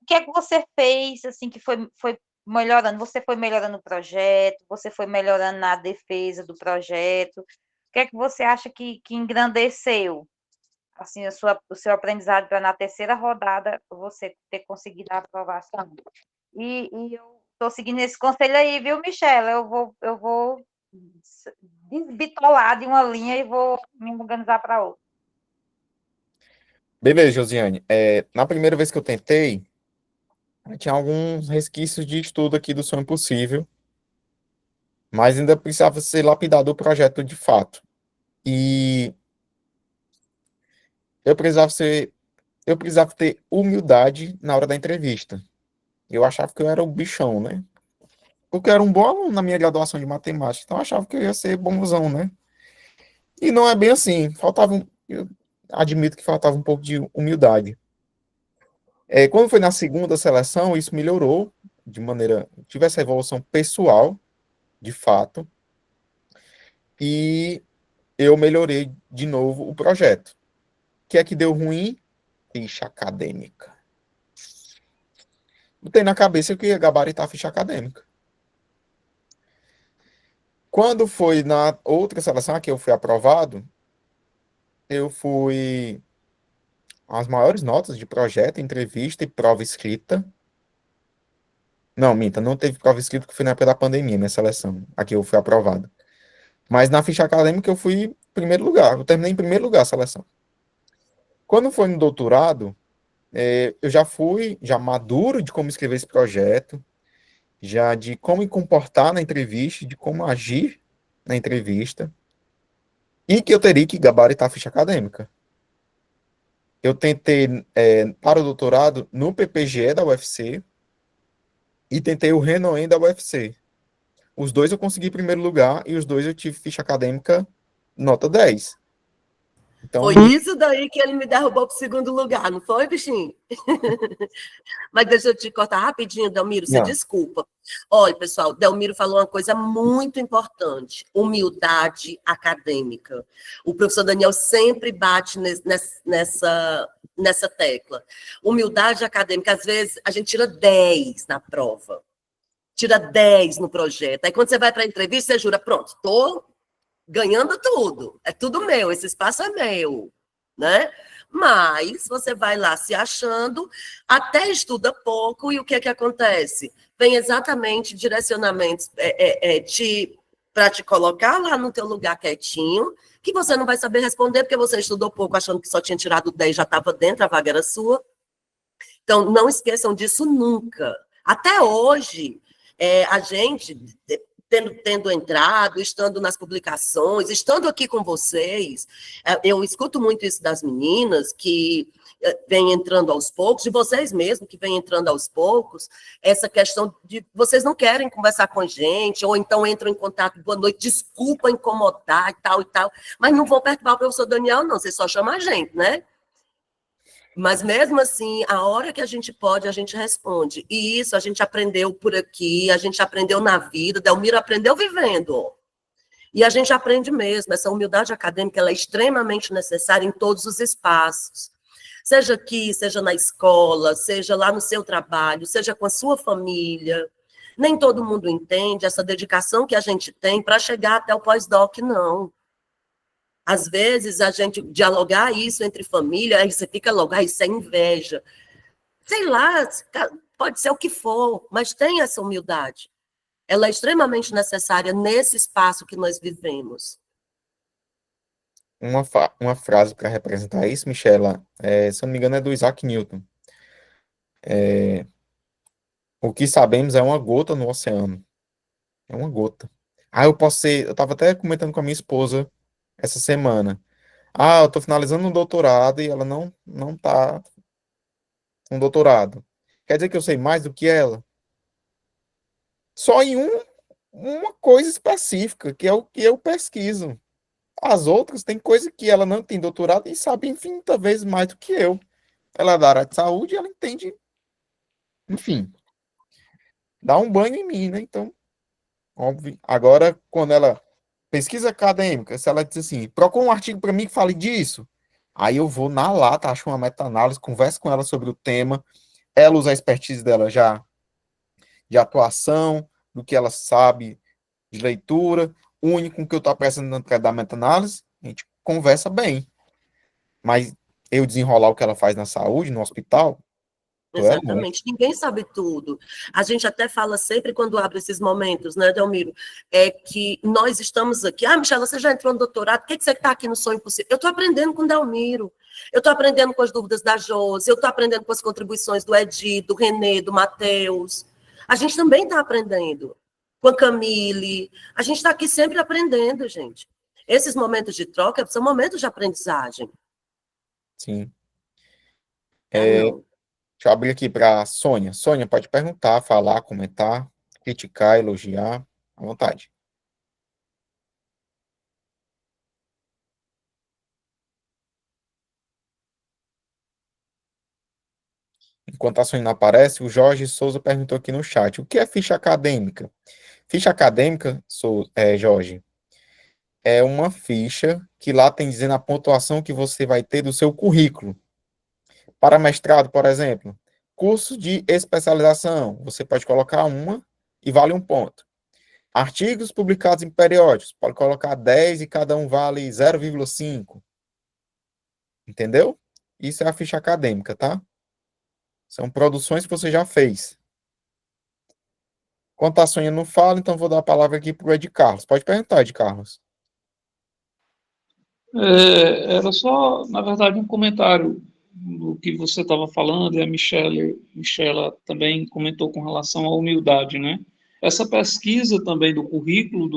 O que é que você fez, assim, que foi melhorando? Você foi melhorando o projeto, você foi melhorando na defesa do projeto? O que é que você acha que engrandeceu? Assim, o seu aprendizado para na terceira rodada você ter conseguido a aprovação. E eu estou seguindo esse conselho aí, viu, Michela? Eu vou desbitolar de uma linha e vou me organizar para outra. Beleza, Josiane. Na primeira vez que eu tentei, tinha alguns resquícios de estudo aqui do Sonho Impossível, mas ainda precisava ser lapidado o projeto de fato. E eu precisava ter humildade na hora da entrevista. Eu achava que eu era o bichão, né? Porque eu era um bom aluno na minha graduação de matemática, então eu achava que eu ia ser bonzão, né? E não é bem assim. Eu admito que faltava um pouco de humildade. Quando foi na segunda seleção, isso melhorou tive essa evolução pessoal, de fato, e eu melhorei de novo o projeto. O que é que deu ruim? Ficha acadêmica. Botei na cabeça que ia gabaritar a ficha acadêmica. Quando foi na outra seleção que eu fui aprovado, eu fui as maiores notas de projeto, entrevista e prova escrita. Não, minta, não teve prova escrita porque foi na época da pandemia, minha seleção. Aqui eu fui aprovado. Mas na ficha acadêmica eu fui em primeiro lugar. Eu terminei em primeiro lugar a seleção. Quando foi no doutorado, eu já fui maduro de como escrever esse projeto, já de como me comportar na entrevista, de como agir na entrevista, e que eu teria que gabaritar a ficha acadêmica. Eu tentei para o doutorado no PPGE da UFC e tentei o Renoem da UFC. Os dois eu consegui primeiro lugar e os dois eu tive ficha acadêmica nota 10. Então, foi isso daí que ele me derrubou para o segundo lugar, não foi, bichinho? Mas deixa eu te cortar rapidinho, Delmiro, você desculpa. Olha, pessoal, Delmiro falou uma coisa muito importante, humildade acadêmica. O professor Daniel sempre bate nessa tecla. Humildade acadêmica, às vezes a gente tira 10 na prova, tira 10 no projeto. Aí quando você vai para a entrevista, você jura, pronto, estou ganhando tudo, é tudo meu, esse espaço é meu, né? Mas você vai lá se achando, até estuda pouco, e o que é que acontece? Vem exatamente direcionamentos para te colocar lá no teu lugar quietinho, que você não vai saber responder, porque você estudou pouco, achando que só tinha tirado 10, já estava dentro, a vaga era sua. Então, não esqueçam disso nunca. Até hoje, a gente... Tendo entrado, estando nas publicações, estando aqui com vocês, eu escuto muito isso das meninas, que vem entrando aos poucos, de vocês mesmos que vem entrando aos poucos, essa questão de vocês não querem conversar com a gente, ou então entram em contato, boa noite, desculpa incomodar e tal, mas não vão perturbar o professor Daniel, não, vocês só chamam a gente, né? Mas mesmo assim, a hora que a gente pode, a gente responde. E isso a gente aprendeu por aqui, a gente aprendeu na vida, Delmiro aprendeu vivendo. E a gente aprende mesmo, essa humildade acadêmica ela é extremamente necessária em todos os espaços. Seja aqui, seja na escola, seja lá no seu trabalho, seja com a sua família. Nem todo mundo entende essa dedicação que a gente tem para chegar até o pós-doc, não. Às vezes, a gente dialogar isso entre família, aí você fica logo, isso é inveja. Sei lá, pode ser o que for, mas tem essa humildade. Ela é extremamente necessária nesse espaço que nós vivemos. Uma frase para representar isso, Michela, se eu não me engano, é do Isaac Newton. O que sabemos é uma gota no oceano. É uma gota. Eu estava até comentando com a minha esposa essa semana. Eu estou finalizando um doutorado e ela não tá com doutorado. Quer dizer que eu sei mais do que ela? Só em uma coisa específica, que é o que eu pesquiso. As outras tem coisa que ela não tem doutorado e sabe infinita vezes mais do que eu. Ela é da área de saúde e ela entende, enfim, dá um banho em mim, né? Então, óbvio. Agora, quando ela pesquisa acadêmica, se ela diz assim, procura um artigo para mim que fale disso, aí eu vou na lata, acho uma meta-análise, converso com ela sobre o tema, ela usa a expertise dela já de atuação, do que ela sabe de leitura, une com o que eu estou apresentando para dar meta-análise, a gente conversa bem. Mas eu desenrolar o que ela faz na saúde, no hospital, Exatamente, ninguém sabe tudo. A gente até fala sempre quando abre esses momentos, né, Delmiro? Que nós estamos aqui. Michela, você já entrou no doutorado, por que você está aqui no Sonho Impossível? Eu estou aprendendo com o Delmiro, eu estou aprendendo com as dúvidas da Josi, eu estou aprendendo com as contribuições do Edi, do Renê, do Matheus. A gente também está aprendendo com a Camille. A gente está aqui sempre aprendendo, gente. Esses momentos de troca são momentos de aprendizagem. Sim. Não. Deixa eu abrir aqui para a Sônia. Sônia, pode perguntar, falar, comentar, criticar, elogiar, à vontade. Enquanto a Sônia não aparece, o Jorge Souza perguntou aqui no chat, o que é ficha acadêmica? Ficha acadêmica, Jorge, é uma ficha que lá tem dizendo a pontuação que você vai ter do seu currículo. Para mestrado, por exemplo, curso de especialização, você pode colocar uma e vale 1 ponto. Artigos publicados em periódicos, pode colocar 10 e cada um vale 0,5. Entendeu? Isso é a ficha acadêmica, tá? São produções que você já fez. Enquanto a Sônia não fala, então vou dar a palavra aqui para o Ed Carlos. Pode perguntar, Ed Carlos. Era só, na verdade, um comentário do que você estava falando, e a Michela também comentou com relação à humildade, né? Essa pesquisa também do currículo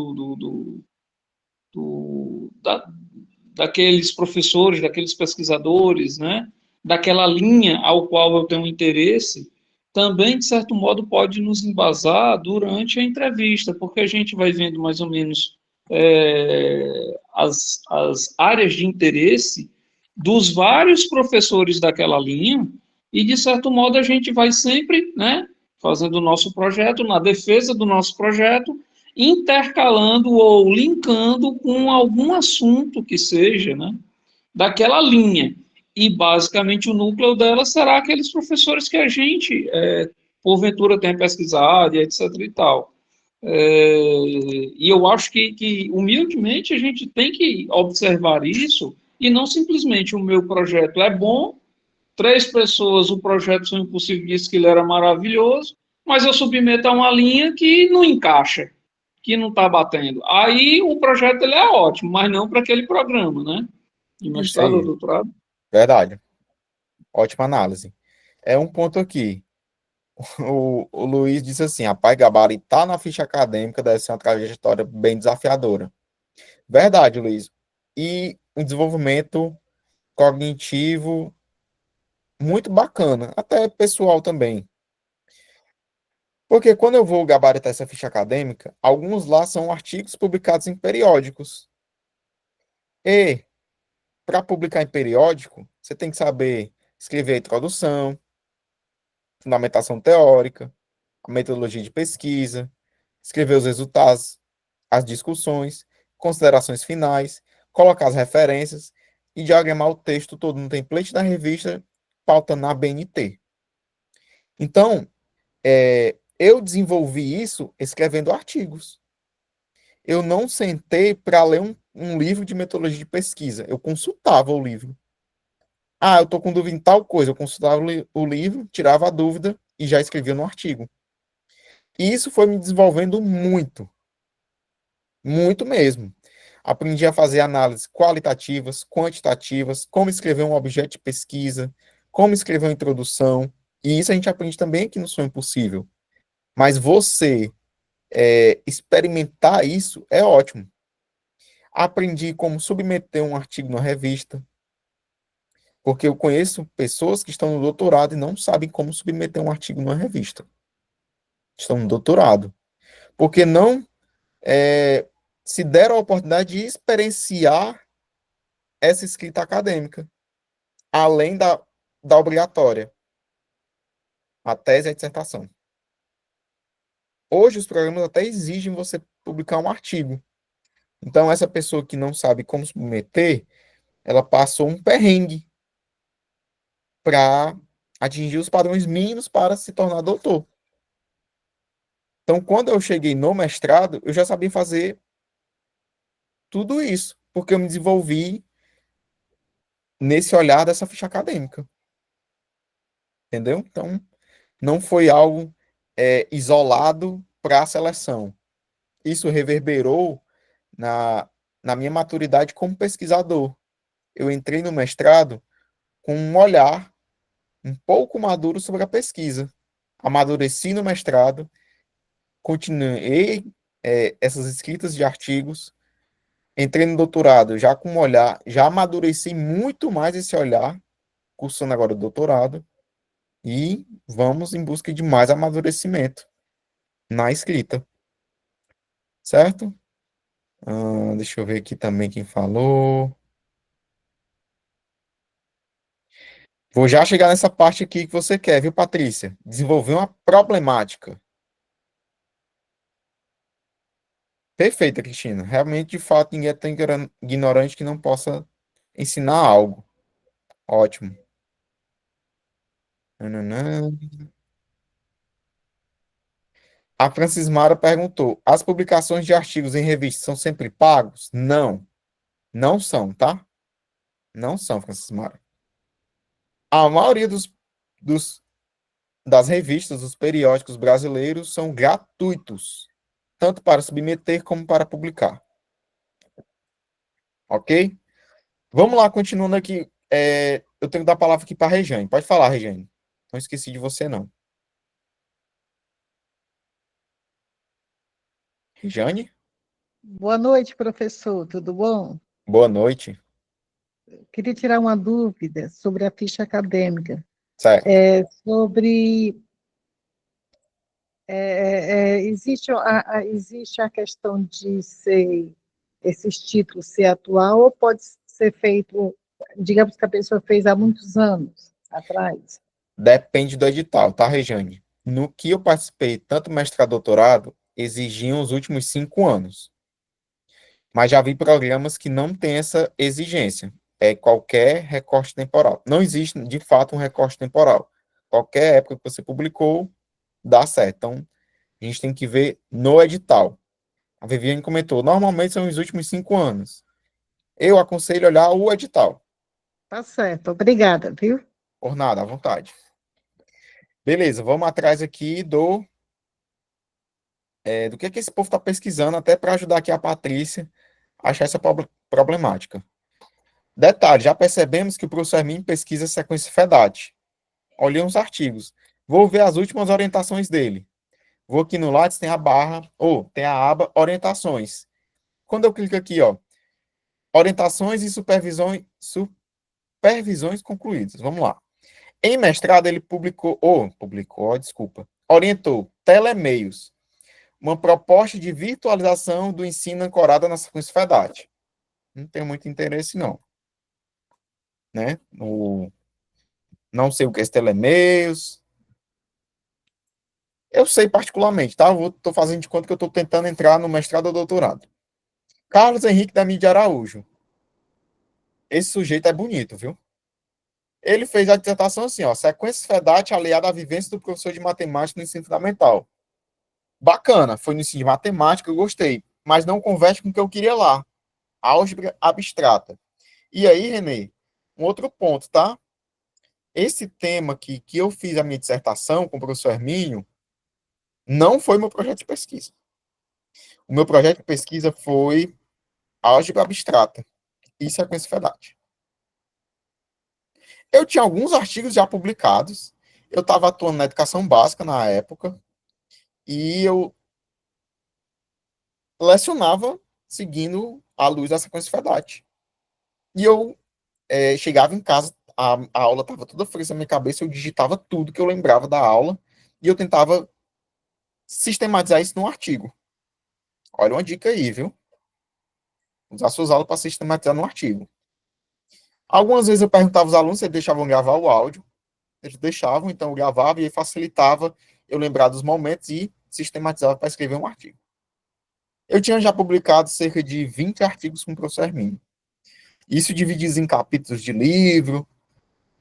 daqueles professores, daqueles pesquisadores, né? Daquela linha ao qual eu tenho interesse, também, de certo modo, pode nos embasar durante a entrevista, porque a gente vai vendo mais ou menos as áreas de interesse dos vários professores daquela linha, e, de certo modo, a gente vai sempre, né, fazendo o nosso projeto, na defesa do nosso projeto, intercalando ou linkando com algum assunto que seja, né, daquela linha. E, basicamente, o núcleo dela será aqueles professores que a gente, porventura, tem pesquisado, etc. e tal. E eu acho que, humildemente, a gente tem que observar isso e não simplesmente o meu projeto é bom, 3 pessoas, o projeto Sonho Impossível disse que ele era maravilhoso, mas eu submeto a uma linha que não encaixa, que não está batendo. Aí o projeto ele é ótimo, mas não para aquele programa, né? De mestrado ou doutorado. Verdade. Ótima análise. É um ponto aqui. O Luiz disse assim, rapaz, gabaritar na ficha acadêmica deve ser uma trajetória bem desafiadora. Verdade, Luiz. E um desenvolvimento cognitivo muito bacana, até pessoal também. Porque quando eu vou gabaritar essa ficha acadêmica, alguns lá são artigos publicados em periódicos. E, para publicar em periódico, você tem que saber escrever a introdução, fundamentação teórica, a metodologia de pesquisa, escrever os resultados, as discussões, considerações finais, colocar as referências e diagramar o texto todo no template da revista, pauta na BNT. Então, eu desenvolvi isso escrevendo artigos. Eu não sentei para ler um livro de metodologia de pesquisa. Eu consultava o livro. Ah, eu estou com dúvida em tal coisa. Eu consultava o livro, tirava a dúvida e já escrevia no artigo. E isso foi me desenvolvendo muito. Muito mesmo. Aprendi a fazer análises qualitativas, quantitativas, como escrever um objeto de pesquisa, como escrever uma introdução. E isso a gente aprende também aqui no Sonho Possível. Mas você experimentar isso é ótimo. Aprendi como submeter um artigo na revista, porque eu conheço pessoas que estão no doutorado e não sabem como submeter um artigo numa revista. Estão no doutorado. Porque não se deram a oportunidade de experienciar essa escrita acadêmica, além da obrigatória, a tese e a dissertação. Hoje, os programas até exigem você publicar um artigo. Então, essa pessoa que não sabe como submeter, ela passou um perrengue para atingir os padrões mínimos para se tornar doutor. Então, quando eu cheguei no mestrado, eu já sabia fazer tudo isso, porque eu me desenvolvi nesse olhar dessa ficha acadêmica. Entendeu? Então, não foi algo isolado para a seleção. Isso reverberou na minha maturidade como pesquisador. Eu entrei no mestrado com um olhar um pouco maduro sobre a pesquisa. Amadureci no mestrado, continuei essas escritas de artigos, entrei no doutorado já com um olhar, já amadureci muito mais esse olhar, cursando agora o doutorado, e vamos em busca de mais amadurecimento na escrita. Certo? Deixa eu ver aqui também quem falou. Vou já chegar nessa parte aqui que você quer, viu, Patrícia? Desenvolver uma problemática. Perfeita, Cristina. Realmente, de fato, ninguém é tão ignorante que não possa ensinar algo. Ótimo. Nananã. A Francis Mara perguntou: as publicações de artigos em revistas são sempre pagos? Não. Não são, tá? Não são, Francis Mara. A maioria das revistas, dos periódicos brasileiros são gratuitos, tanto para submeter como para publicar. Ok? Vamos lá, continuando aqui. Eu tenho que dar a palavra aqui para a Rejane. Pode falar, Rejane. Não esqueci de você, não. Rejane? Boa noite, professor. Tudo bom? Boa noite. Queria tirar uma dúvida sobre a ficha acadêmica. Certo. Existe a questão de esses títulos ser atual ou pode ser feito, digamos que a pessoa fez há muitos anos atrás? Depende do edital, tá, Rejane? No que eu participei, tanto mestrado e doutorado, exigiam os últimos 5 anos. Mas já vi programas que não têm essa exigência. É qualquer recorte temporal. Não existe, de fato, um recorte temporal. Qualquer época que você publicou, dá certo. Então, a gente tem que ver no edital. A Viviane comentou, normalmente são os últimos 5 anos. Eu aconselho olhar o edital. Tá certo, obrigada, viu? Por nada, à vontade. Beleza, vamos atrás aqui do que esse povo está pesquisando, até para ajudar aqui a Patrícia a achar essa problemática. Detalhe, já percebemos que o professor Hermínio pesquisa a sequência FEDAT. Olhei uns artigos. Vou ver as últimas orientações dele. Vou aqui no Lattes, tem a barra, tem a aba Orientações. Quando eu clico aqui, Orientações e supervisões concluídas. Vamos lá. Em mestrado, ele orientou Telemeios, uma proposta de virtualização do ensino ancorada na sequência FEDAT. Não tenho muito interesse, não. Né? Não sei o que é esse Telemeios. Eu sei particularmente, tá? Estou fazendo de conta que eu estou tentando entrar no mestrado ou doutorado. Carlos Henrique da Mídia Araújo. Esse sujeito é bonito, viu? Ele fez a dissertação assim, ó, sequência FEDAT aliada à vivência do professor de matemática no ensino fundamental. Bacana, foi no ensino de matemática, eu gostei, mas não converte com o que eu queria lá. Álgebra abstrata. E aí, Renê, um outro ponto, tá? Esse tema que eu fiz a minha dissertação com o professor Hermínio não foi meu projeto de pesquisa. O meu projeto de pesquisa foi álgebra abstrata e sequência FEDAT. Eu tinha alguns artigos já publicados, eu estava atuando na educação básica na época, e eu lecionava seguindo a luz da sequência FEDAT. E eu chegava em casa, a aula estava toda fresca na minha cabeça, eu digitava tudo que eu lembrava da aula, e eu tentava sistematizar isso num artigo. Olha uma dica aí, viu? Usar suas aulas para sistematizar num artigo. Algumas vezes eu perguntava aos alunos se eles deixavam gravar o áudio. Eles deixavam, então eu gravava e aí facilitava eu lembrar dos momentos e sistematizava para escrever um artigo. Eu tinha já publicado cerca de 20 artigos com o professor Hermínio. Isso dividido em capítulos de livro,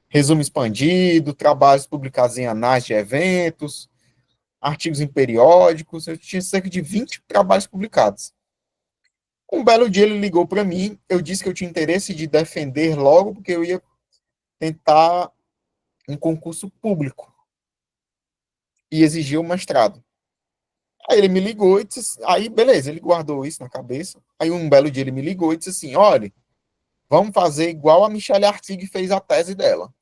resumo expandido, trabalhos publicados em anais de eventos, artigos em periódicos. Eu tinha cerca de 20 trabalhos publicados. Um belo dia ele ligou para mim, eu disse que eu tinha interesse de defender logo, porque eu ia tentar um concurso público e exigia o mestrado. Aí ele me ligou e disse, aí beleza, ele guardou isso na cabeça. Aí um belo dia ele me ligou e disse assim, olha, vamos fazer igual a Michelle Artigue fez a tese dela.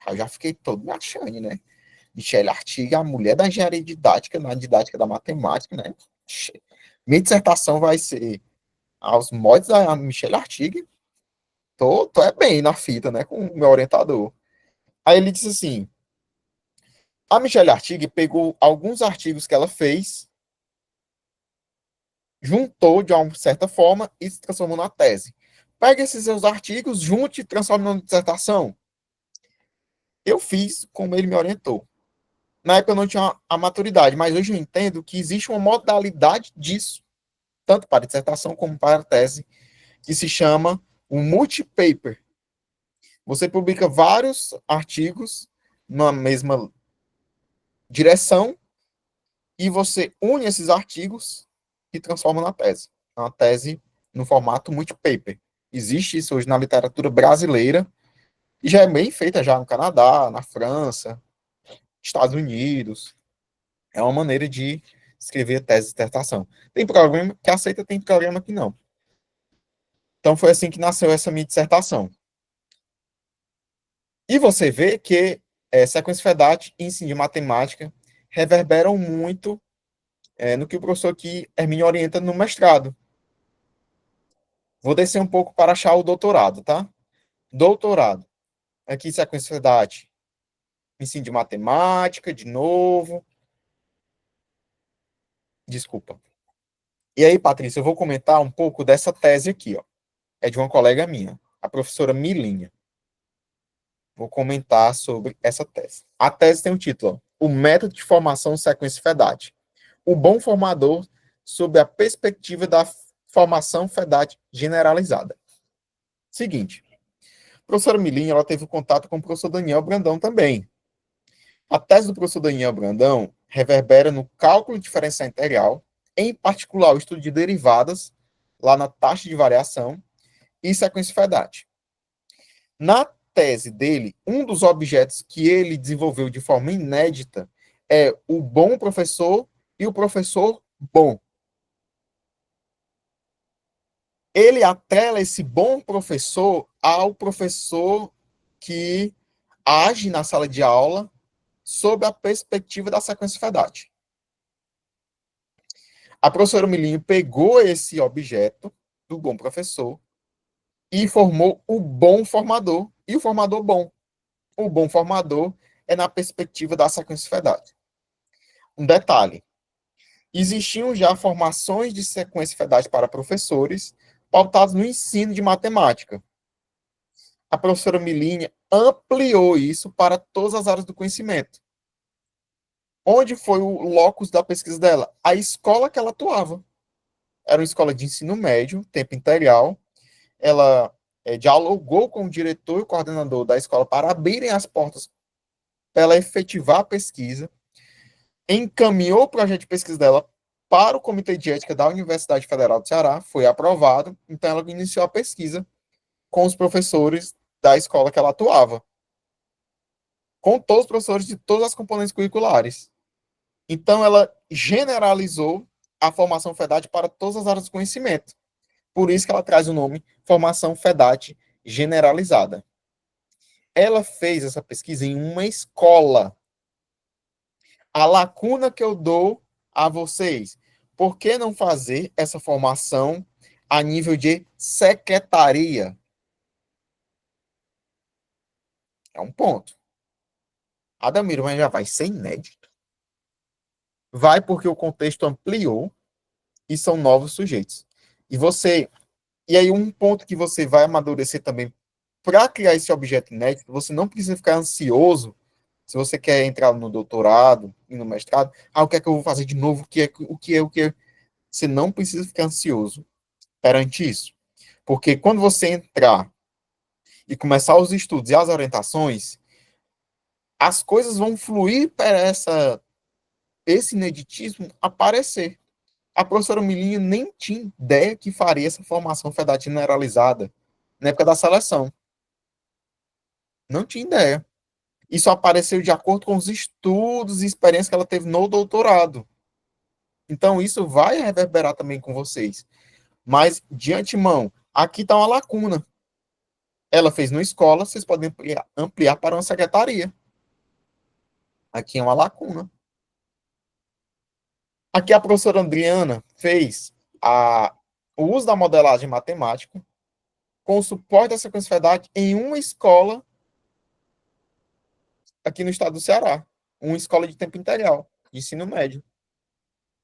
Aí eu já fiquei todo me achando, né? Michelle Artigue, a mulher da engenharia didática, na didática da matemática, né? Minha dissertação vai ser aos moldes da Michelle Artigue. Tô bem na fita, né? Com o meu orientador. Aí ele disse assim, a Michelle Artigue pegou alguns artigos que ela fez, juntou de uma certa forma e se transformou na tese. Pega esses seus artigos, junte e transforme numa dissertação. Eu fiz como ele me orientou. Na época eu não tinha a maturidade, mas hoje eu entendo que existe uma modalidade disso, tanto para dissertação como para a tese, que se chama um multipaper. Você publica vários artigos na mesma direção e você une esses artigos e transforma na tese. É uma tese no formato multipaper. Existe isso hoje na literatura brasileira e já é bem feita já no Canadá, na França, Estados Unidos. É uma maneira de escrever tese de dissertação. Tem programa que aceita, tem programa que não. Então foi assim que nasceu essa minha dissertação. E você vê que sequência FEDAT e ensino de matemática reverberam muito no que o professor aqui, Hermínio, orienta no mestrado. Vou descer um pouco para achar o doutorado, tá? Doutorado. Aqui, sequência FEDAT. Ensino de matemática, de novo. Desculpa. E aí, Patrícia, eu vou comentar um pouco dessa tese aqui, ó. É de uma colega minha, a professora Milinha. Vou comentar sobre essa tese. A tese tem um título, ó, O Método de Formação Sequência FEDAT. O bom formador sob a perspectiva da formação FEDAT generalizada. Seguinte, a professora Milinha, ela teve contato com o professor Daniel Brandão também. A tese do professor Daniel Brandão reverbera no cálculo diferencial integral, em particular o estudo de derivadas, lá na taxa de variação, e sequência FEDAT. Na tese dele, um dos objetos que ele desenvolveu de forma inédita é o bom professor e o professor bom. Ele atrela esse bom professor ao professor que age na sala de aula sob a perspectiva da sequência FEDAT. A professora Milinho pegou esse objeto do bom professor e formou o bom formador e o formador bom. o bom formador é na perspectiva da sequência FEDAT. Um detalhe, existiam já formações de sequência FEDAT para professores pautados no ensino de matemática. A professora Milínia ampliou isso para todas as áreas do conhecimento. Onde foi o locus da pesquisa dela? A escola que ela atuava. Era uma escola de ensino médio, tempo integral. Ela dialogou com o diretor e o coordenador da escola para abrirem as portas para ela efetivar a pesquisa, encaminhou o projeto de pesquisa dela para o Comitê de Ética da Universidade Federal do Ceará, foi aprovado, então ela iniciou a pesquisa com os professores da escola que ela atuava, com todos os professores de todas as componentes curriculares. Então, ela generalizou a formação FEDAT para todas as áreas do conhecimento. Por isso que ela traz o nome Formação FEDAT Generalizada. Ela fez essa pesquisa em uma escola. A lacuna que eu dou a vocês, por que não fazer essa formação a nível de secretaria? É um ponto. Adamiro, mas já vai ser inédito. Vai porque o contexto ampliou e são novos sujeitos. E aí um ponto que você vai amadurecer também para criar esse objeto inédito, você não precisa ficar ansioso se você quer entrar no doutorado e no mestrado. O que é que eu vou fazer de novo? O que é? Você não precisa ficar ansioso perante isso. Porque quando você entrar e começar os estudos e as orientações, as coisas vão fluir para esse ineditismo aparecer. A professora Milinha nem tinha ideia que faria essa formação FEDAT generalizada na época da seleção. Não tinha ideia. Isso apareceu de acordo com os estudos e experiências que ela teve no doutorado. Então, isso vai reverberar também com vocês. Mas, de antemão, aqui está uma lacuna. Ela fez numa escola, vocês podem ampliar para uma secretaria. Aqui é uma lacuna. Aqui a professora Adriana fez o uso da modelagem matemática com o suporte da sequência FEDAT em uma escola aqui no estado do Ceará. Uma escola de tempo integral, de ensino médio.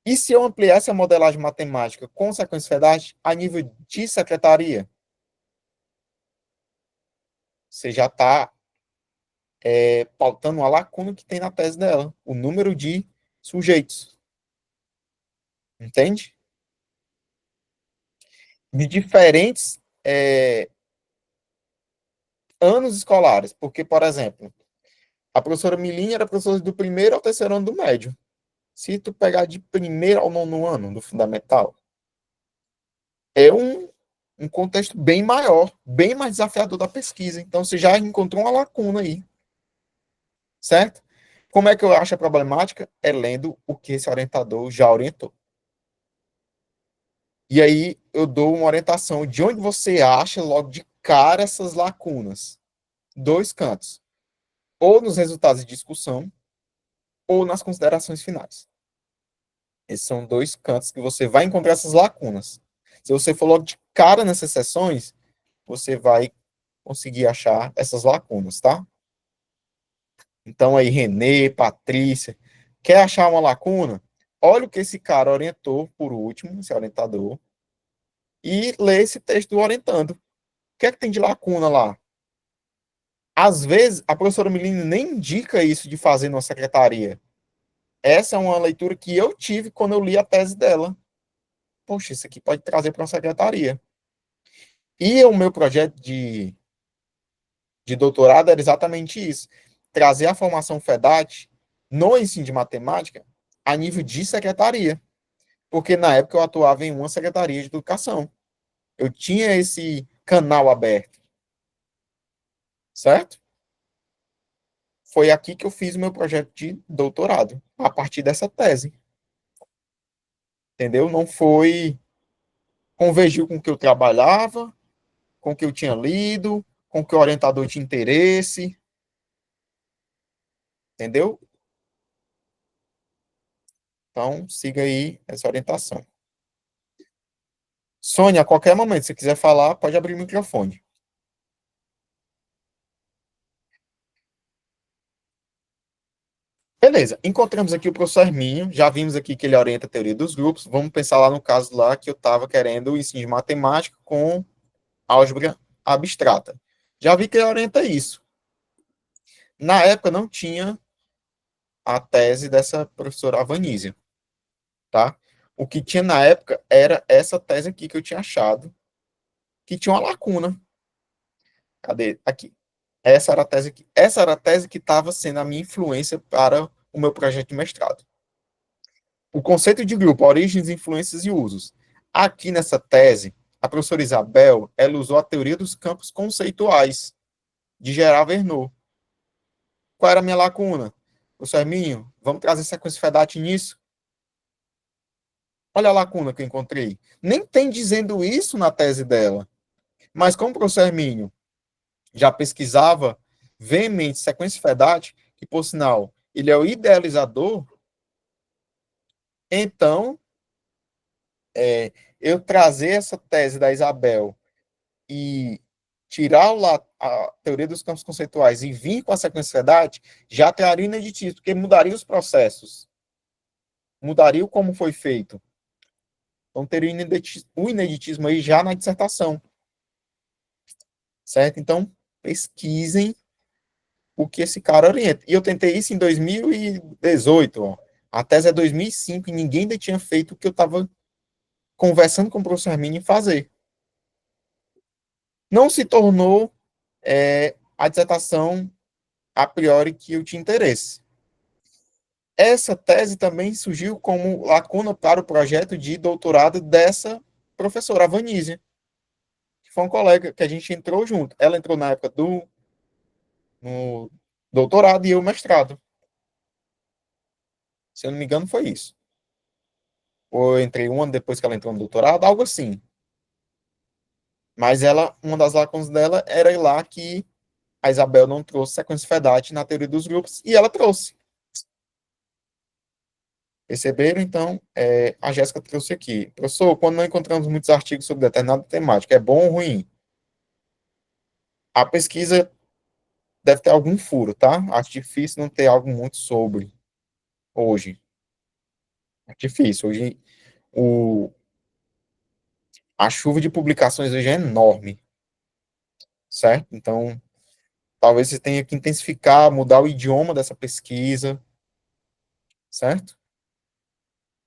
E se eu ampliasse a modelagem matemática com sequência FEDAT a nível de secretaria? Você já está pautando uma lacuna que tem na tese dela, o número de sujeitos. Entende? De diferentes anos escolares. Porque, por exemplo, a professora Milinha era professora do primeiro ao terceiro ano do médio. Se tu pegar de primeiro ao nono ano do fundamental, é um contexto bem maior, bem mais desafiador da pesquisa. Então, você já encontrou uma lacuna aí. Certo? Como é que eu acho a problemática? É lendo o que esse orientador já orientou. E aí, eu dou uma orientação de onde você acha logo de cara essas lacunas. Dois cantos. Ou nos resultados de discussão, ou nas considerações finais. Esses são dois cantos que você vai encontrar essas lacunas. Se você for logo de cara nessas sessões, você vai conseguir achar essas lacunas, tá? Então aí, Renê, Patrícia, quer achar uma lacuna? Olha o que esse cara orientou por último, esse orientador, e lê esse texto do orientando. O que é que tem de lacuna lá? Às vezes, a professora Milene nem indica isso de fazer numa secretaria. Essa é uma leitura que eu tive quando eu li a tese dela. Poxa, isso aqui pode trazer para uma secretaria. E o meu projeto de doutorado era exatamente isso. Trazer a formação FEDAT no ensino de matemática a nível de secretaria. Porque na época eu atuava em uma secretaria de educação. Eu tinha esse canal aberto. Certo? Foi aqui que eu fiz o meu projeto de doutorado, a partir dessa tese. Entendeu? Não foi convergiu com o que eu trabalhava, com o que eu tinha lido, com o que o orientador tinha interesse. Entendeu? Então, siga aí essa orientação. Sônia, a qualquer momento, se quiser falar, pode abrir o microfone. Beleza, encontramos aqui o professor Hermínio, já vimos aqui que ele orienta a teoria dos grupos, vamos pensar lá no caso lá que eu estava querendo o ensino de matemática com álgebra abstrata. Já vi que ele orienta isso. Na época não tinha a tese dessa professora Avanísia, tá? O que tinha na época era essa tese aqui que eu tinha achado, que tinha uma lacuna. Cadê? Aqui. Essa era a tese aqui. Essa era a tese que estava sendo a minha influência para o meu projeto de mestrado. O conceito de grupo, origens, influências e usos. Aqui nessa tese, a professora Isabel, ela usou a teoria dos campos conceituais de Gerard Verneau. Qual era a minha lacuna? Professor Hermínio, vamos trazer sequência FEDAT nisso? Olha a lacuna que eu encontrei. Nem tem dizendo isso na tese dela. Mas como o professor Hermínio já pesquisava veemente sequência FEDAT, que, por sinal, ele é o idealizador, então, eu trazer essa tese da Isabel e tirar a teoria dos campos conceituais e vir com a sequência FEDAT, já traria ineditismo, porque mudaria os processos, mudaria o como foi feito. Então, teria o ineditismo aí já na dissertação. Certo? Então, pesquisem o que esse cara orienta. E eu tentei isso em 2018, ó. A tese é 2005 e ninguém ainda tinha feito o que eu estava conversando com o professor Hermínio em fazer. Não se tornou a dissertação a priori que eu tinha interesse. Essa tese também surgiu como lacuna para o projeto de doutorado dessa professora, a Vanísia, que foi um colega que a gente entrou junto. Ela entrou na época no doutorado e eu mestrado. Se eu não me engano, foi isso. Ou eu entrei um ano depois que ela entrou no doutorado, algo assim. Mas ela, uma das lacunas dela era lá que a Isabel não trouxe sequência FEDAT na teoria dos grupos, e ela trouxe. Perceberam? Então, a Jéssica trouxe aqui. Professor, quando não encontramos muitos artigos sobre determinada temática, é bom ou ruim? A pesquisa deve ter algum furo, tá? Acho difícil não ter algo muito sobre hoje. É difícil. Hoje, a chuva de publicações hoje é enorme, certo? Então, talvez você tenha que intensificar, mudar o idioma dessa pesquisa, certo?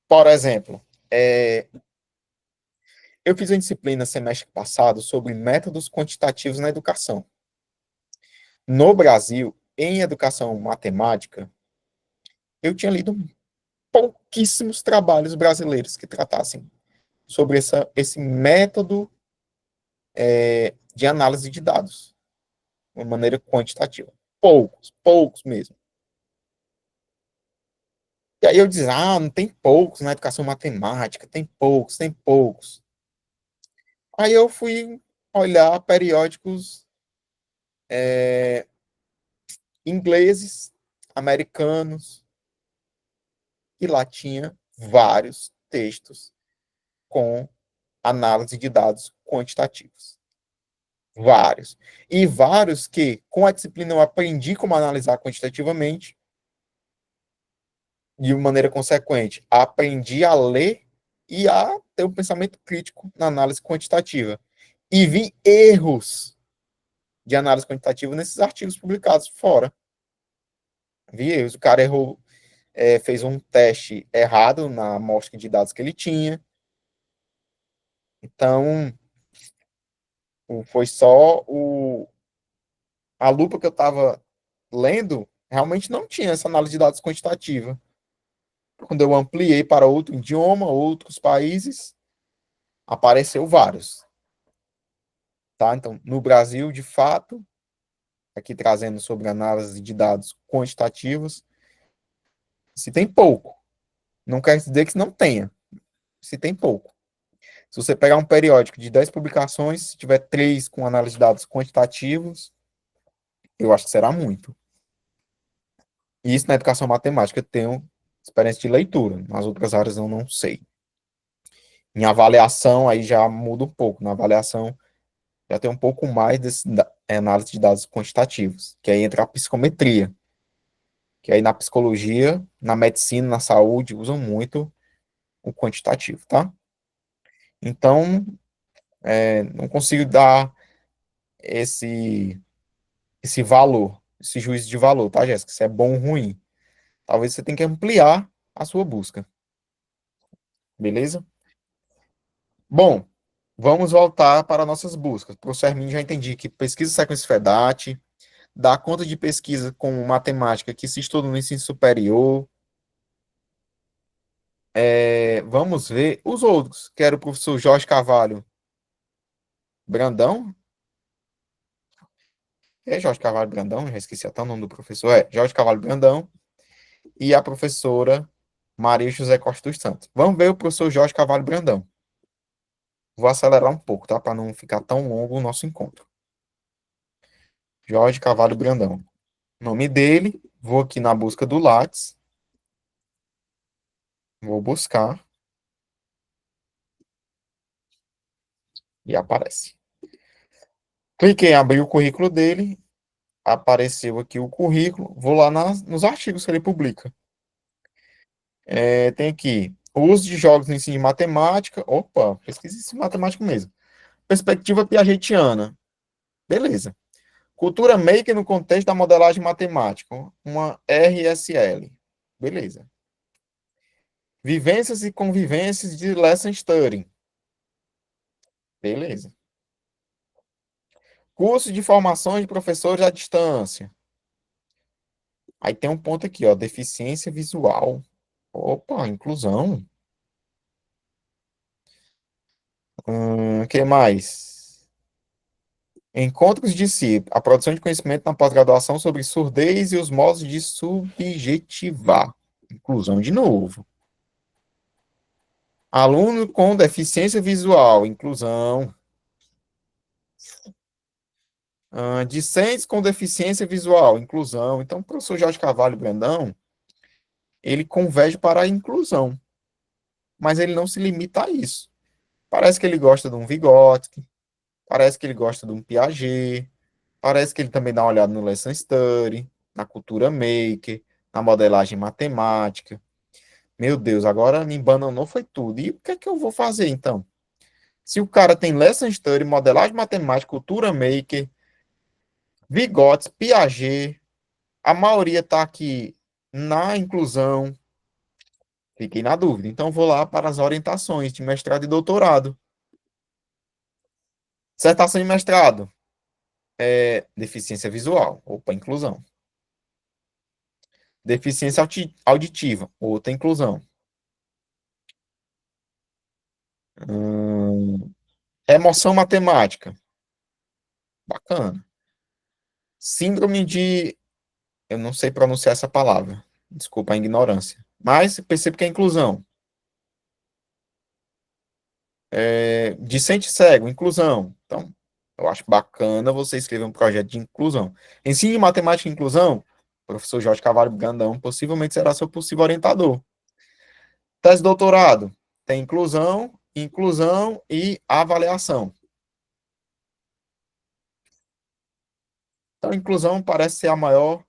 Por exemplo, eu fiz uma disciplina semestre passado sobre métodos quantitativos na educação. No Brasil, em educação matemática, eu tinha lido pouquíssimos trabalhos brasileiros que tratassem sobre esse método de análise de dados, de uma maneira quantitativa. Poucos mesmo. E aí eu dizia, não tem poucos na educação matemática, tem poucos. Aí eu fui olhar periódicos ingleses, americanos, e lá tinha vários textos com análise de dados quantitativos. Vários. E vários que, com a disciplina, eu aprendi como analisar quantitativamente, de maneira consequente, aprendi a ler e a ter um pensamento crítico na análise quantitativa. E vi erros de análise quantitativa nesses artigos publicados fora. Vi erros. O cara errou, fez um teste errado na amostra de dados que ele tinha. Então, foi só a lupa que eu estava lendo, realmente não tinha essa análise de dados quantitativa. Quando eu ampliei para outro idioma, outros países, apareceu vários. Tá? Então, no Brasil, de fato, aqui trazendo sobre análise de dados quantitativos, se tem pouco. Não quer dizer que não tenha. Se tem pouco. Se você pegar um periódico de 10 publicações, se tiver 3 com análise de dados quantitativos, eu acho que será muito. E isso na educação matemática eu tenho experiência de leitura. Nas outras áreas eu não sei. Em avaliação, aí já muda um pouco. Na avaliação, já tem um pouco mais desse análise de dados quantitativos, que aí entra a psicometria. Que aí na psicologia, na medicina, na saúde, usam muito o quantitativo, tá? Então, não consigo dar esse valor, esse juízo de valor, tá, Jéssica? Se é bom ou ruim. Talvez você tenha que ampliar a sua busca, beleza? Bom, vamos voltar para nossas buscas. Professor Hermínio, já entendi que pesquisa sequência FEDAT, dá conta de pesquisa com matemática que se estuda no ensino superior. Vamos ver os outros, que era o professor Jorge Carvalho Brandão. É Jorge Carvalho Brandão, já esqueci até o nome do professor. Jorge Carvalho Brandão e a professora Maria José Costa dos Santos. Vamos ver o professor Jorge Carvalho Brandão. Vou acelerar um pouco, tá? Para não ficar tão longo o nosso encontro. Jorge Carvalho Brandão. Nome dele, vou aqui na busca do Lattes. Vou buscar. E aparece. Cliquei em abrir o currículo dele. Apareceu aqui o currículo. Vou lá nos artigos que ele publica. Tem aqui o uso de jogos no ensino de matemática. Opa, pesquisa isso em matemática mesmo. Perspectiva piagetiana. Beleza. Cultura maker no contexto da modelagem matemática. Uma RSL. Beleza. Vivências e convivências de lesson studying. Beleza. Curso de formação de professores à distância. Aí tem um ponto aqui, ó, deficiência visual. Opa, inclusão. Que mais? Encontros de si, a produção de conhecimento na pós-graduação sobre surdez e os modos de subjetivar. Inclusão de novo. Aluno com deficiência visual, inclusão. Discentes com deficiência visual, inclusão. Então, o professor Jorge Carvalho Brandão, ele converge para a inclusão. Mas ele não se limita a isso. Parece que ele gosta de um Vygotsky, parece que ele gosta de um Piaget, parece que ele também dá uma olhada no Lesson Study, na cultura maker, na modelagem matemática. Meu Deus, agora me embananou foi tudo. E o que é que eu vou fazer, então? Se o cara tem Lesson Study, modelagem matemática, cultura maker, Vygotsky, Piaget, a maioria está aqui na inclusão. Fiquei na dúvida. Então, vou lá para as orientações de mestrado e doutorado. Dissertação de mestrado. Deficiência visual. Opa, inclusão. Deficiência auditiva. Outra inclusão. Emoção matemática. Bacana. Síndrome de... Eu não sei pronunciar essa palavra. Desculpa a ignorância. Mas percebo que é inclusão. Discente cego, inclusão. Então, eu acho bacana você escrever um projeto de inclusão. Ensino de matemática e inclusão, professor Jorge Carvalho Brandão possivelmente será seu possível orientador. Tese de doutorado, tem inclusão e avaliação. Então, inclusão parece ser a maior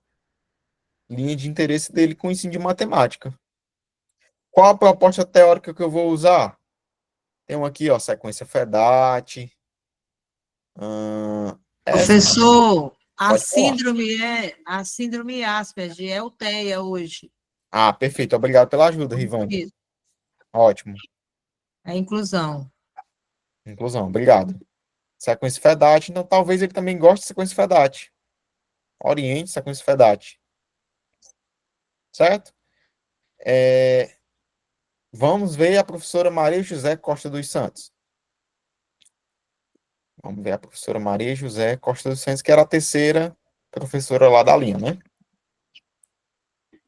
linha de interesse dele com o ensino de matemática. Qual a proposta teórica que eu vou usar? Tem um aqui, ó, sequência FEDAT. Professor, a Pode falar. síndrome Asperger é o TEA hoje. Perfeito. Obrigado pela ajuda, Rivane. Isso, Ótimo. é inclusão. Inclusão, obrigado. Sequência FEDAT, então talvez ele também goste de sequência FEDAT. Oriente sequência FEDAT. Certo? Vamos ver a professora Maria José Costa dos Santos. Vamos ver a professora Maria José Costa dos Santos, que era a terceira professora lá da linha, né?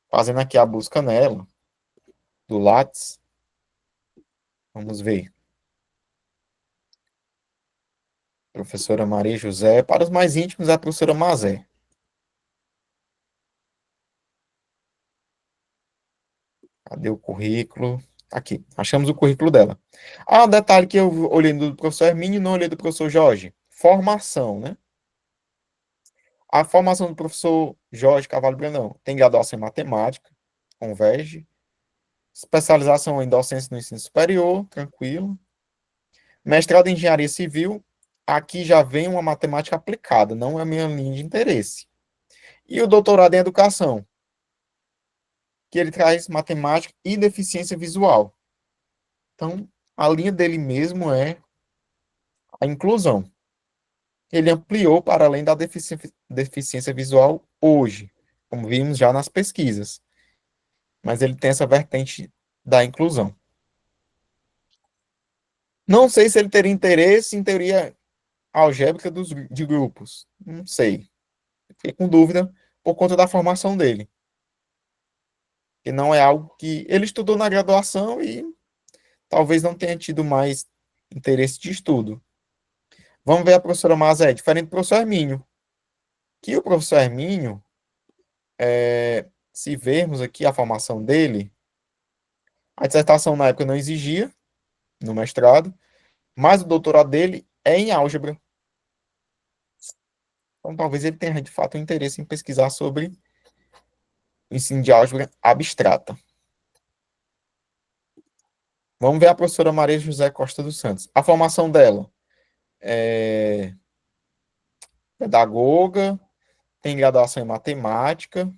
Fazendo aqui a busca nela, do Lattes. Vamos ver. Professora Maria José. Para os mais íntimos, é a professora Mazé. Cadê o currículo? Aqui, achamos o currículo dela. Um detalhe que eu olhei do professor Hermínio e não olhei do professor Jorge. Formação, né? A formação do professor Jorge Carvalho Brandão tem graduação em matemática, converge. Especialização em docência no ensino superior, tranquilo. Mestrado em engenharia civil, aqui já vem uma matemática aplicada, não é a minha linha de interesse. E o doutorado em educação, que ele traz matemática e deficiência visual. Então, a linha dele mesmo é a inclusão. Ele ampliou para além da deficiência visual hoje, como vimos já nas pesquisas. Mas ele tem essa vertente da inclusão. Não sei se ele teria interesse em teoria algébrica de grupos. Não sei. Fiquei com dúvida por conta da formação dele. Que não é algo que ele estudou na graduação e talvez não tenha tido mais interesse de estudo. Vamos ver a professora Mazé, diferente do professor Hermínio. Que o professor Hermínio, se vermos aqui a formação dele, a dissertação na época não exigia, no mestrado, mas o doutorado dele é em álgebra. Então, talvez ele tenha, de fato, um interesse em pesquisar sobre o ensino de álgebra abstrata. Vamos ver a professora Maria José Costa dos Santos. A formação dela é pedagoga, tem graduação em matemática,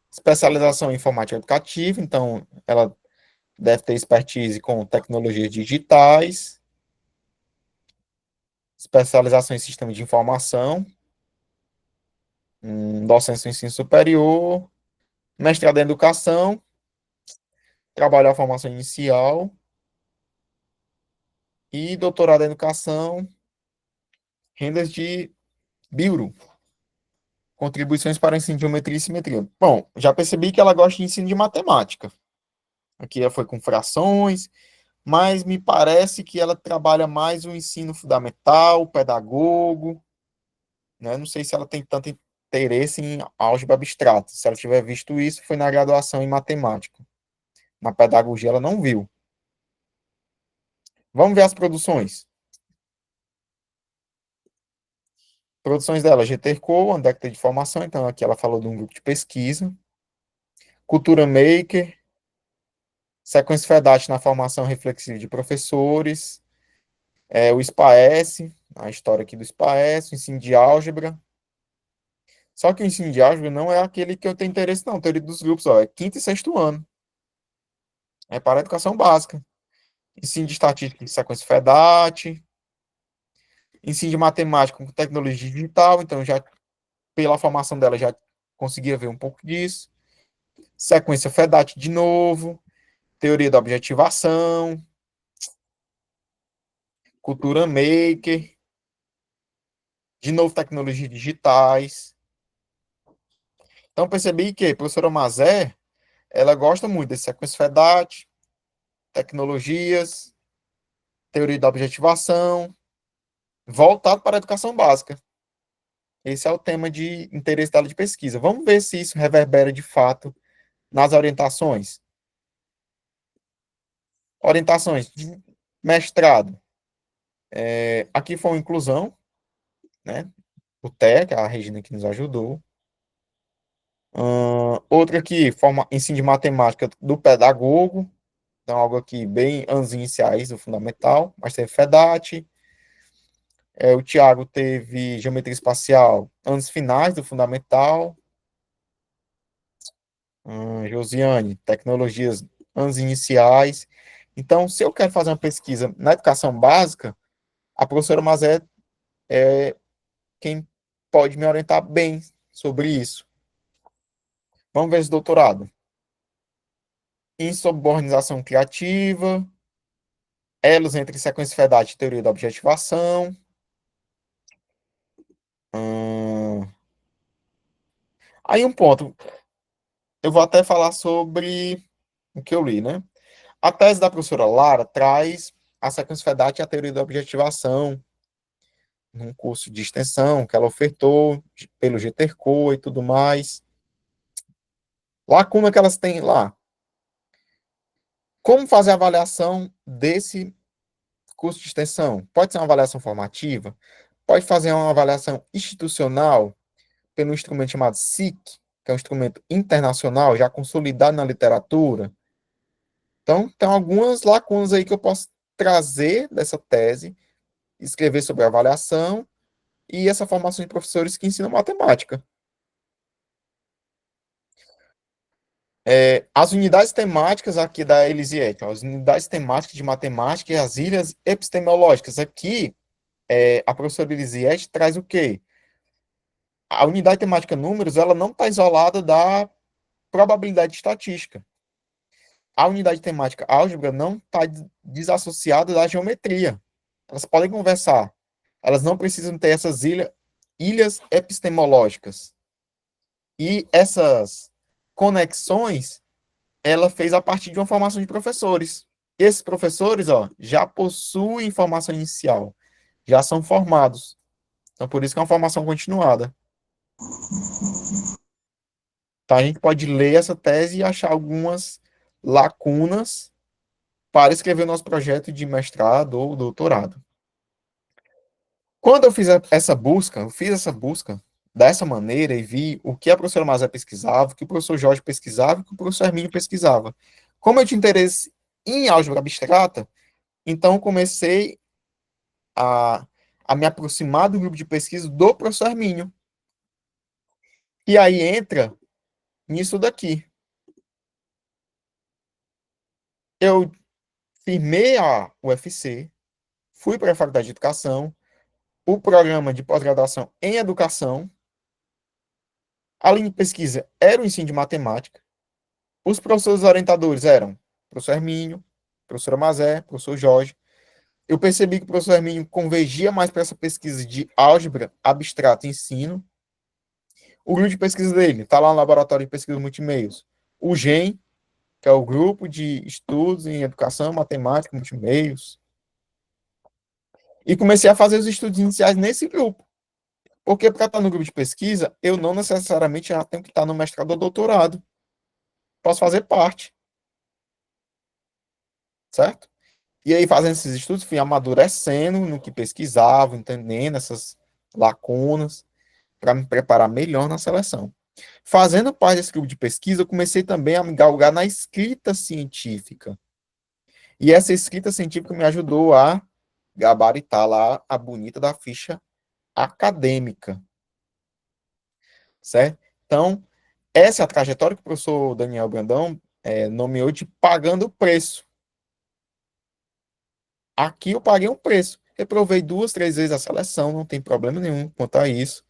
especialização em informática educativa, então ela deve ter expertise com tecnologias digitais, especialização em sistema de informação, docência no ensino superior, mestrado em educação, trabalho à formação inicial e doutorado em educação, rendas de Biuro, contribuições para o ensino de geometria e simetria. Bom, já percebi que ela gosta de ensino de matemática. Aqui ela foi com frações, mas me parece que ela trabalha mais o ensino fundamental, pedagogo, né? Não sei se ela tem tanto interesse em álgebra abstrata. Se ela tiver visto isso, foi na graduação em matemática. Na pedagogia ela não viu. Vamos ver as produções. Produções dela, GTERCO, uma década de formação, então aqui ela falou de um grupo de pesquisa. Cultura Maker, sequência FEDAT na formação reflexiva de professores, o SPAES, a história aqui do SPAES, o ensino de álgebra. Só que o ensino de álgebra não é aquele que eu tenho interesse, não. Teoria dos grupos, é quinto e sexto ano. É para a educação básica. Ensino de estatística de sequência FEDAT, ensino de matemática com tecnologia digital, então já pela formação dela já conseguia ver um pouco disso. Sequência FEDAT de novo, teoria da objetivação, cultura maker, de novo tecnologias digitais. Então percebi que a professora Mazé, ela gosta muito desse sequência FEDAT, tecnologias, teoria da objetivação, voltado para a educação básica. Esse é o tema de interesse dela de pesquisa. Vamos ver se isso reverbera de fato nas orientações. Orientações de mestrado. Aqui foi uma inclusão, né? O TEC, a Regina que nos ajudou. Outra aqui, ensino de matemática do pedagogo. Então, algo aqui bem anos iniciais do fundamental, mas teve FEDAT. O Tiago teve geometria espacial, anos finais do fundamental. Josiane, tecnologias, anos iniciais. Então, se eu quero fazer uma pesquisa na educação básica, a professora Mazé é quem pode me orientar bem sobre isso. Vamos ver esse doutorado. Insubordinação criativa, elos entre sequência FEDAT e teoria da objetivação. Aí um ponto, eu vou até falar sobre o que eu li, né? A tese da professora Lara traz a sequência FEDAT e a teoria da objetivação num curso de extensão que ela ofertou pelo GTERCO e tudo mais. Lacuna que elas têm lá. Como fazer a avaliação desse curso de extensão? Pode ser uma avaliação formativa? pode fazer uma avaliação institucional pelo instrumento chamado SIC, que é um instrumento internacional, já consolidado na literatura. Então, tem algumas lacunas aí que eu posso trazer dessa tese, escrever sobre avaliação e essa formação de professores que ensinam matemática. As unidades temáticas aqui da Elisiette, as unidades temáticas de matemática e as ilhas epistemológicas. Aqui, a professora Elisiette traz o quê? A unidade temática números, ela não está isolada da probabilidade estatística. A unidade temática álgebra não está desassociada da geometria. Elas podem conversar. Elas não precisam ter essas ilhas epistemológicas. E essas conexões, ela fez a partir de uma formação de professores. Esses professores, já possuem formação inicial, já são formados. Então, por isso que é uma formação continuada. Então, a gente pode ler essa tese e achar algumas lacunas para escrever o nosso projeto de mestrado ou doutorado. Quando eu fiz essa busca, dessa maneira e vi o que a professora Mazé pesquisava, o que o professor Jorge pesquisava e o que o professor Hermínio pesquisava. Como eu tinha interesse em álgebra abstrata, então comecei a me aproximar do grupo de pesquisa do professor Hermínio. E aí entra nisso daqui. Eu firmei a UFC, fui para a Faculdade de Educação, o programa de pós-graduação em Educação, a linha de pesquisa era o ensino de matemática, os professores orientadores eram o professor Hermínio, professora Mazé, professor Jorge. Eu percebi que o professor Hermínio convergia mais para essa pesquisa de álgebra abstrata e ensino. O grupo de pesquisa dele está lá no Laboratório de Pesquisa Multimeios. O GEM, que é o Grupo de Estudos em Educação, Matemática, Multimeios. E comecei a fazer os estudos iniciais nesse grupo. Porque para estar no grupo de pesquisa, eu não necessariamente já tenho que estar no mestrado ou doutorado. Posso fazer parte. Certo? E aí, fazendo esses estudos, fui amadurecendo no que pesquisava, entendendo essas lacunas, para me preparar melhor na seleção. Fazendo parte desse grupo de pesquisa, eu comecei também a me galgar na escrita científica. E essa escrita científica me ajudou a gabaritar lá a bonita da ficha acadêmica. Certo? Então, essa é a trajetória que o professor Daniel Brandão nomeou de pagando o preço. Aqui eu paguei um preço. Reprovei 2, 3 vezes a seleção, não tem problema nenhum quanto a isso.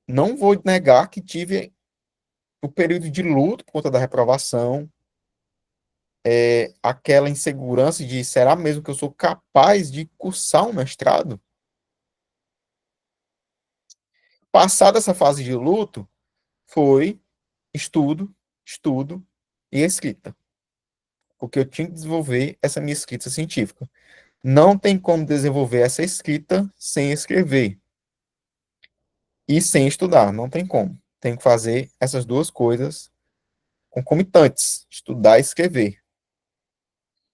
Não vou negar que tive o período de luto por conta da reprovação, aquela insegurança de será mesmo que eu sou capaz de cursar um mestrado? Passada essa fase de luto, foi estudo e escrita. Porque eu tinha que desenvolver essa minha escrita científica. Não tem como desenvolver essa escrita sem escrever. E sem estudar, não tem como. Tem que fazer essas duas coisas concomitantes, estudar e escrever.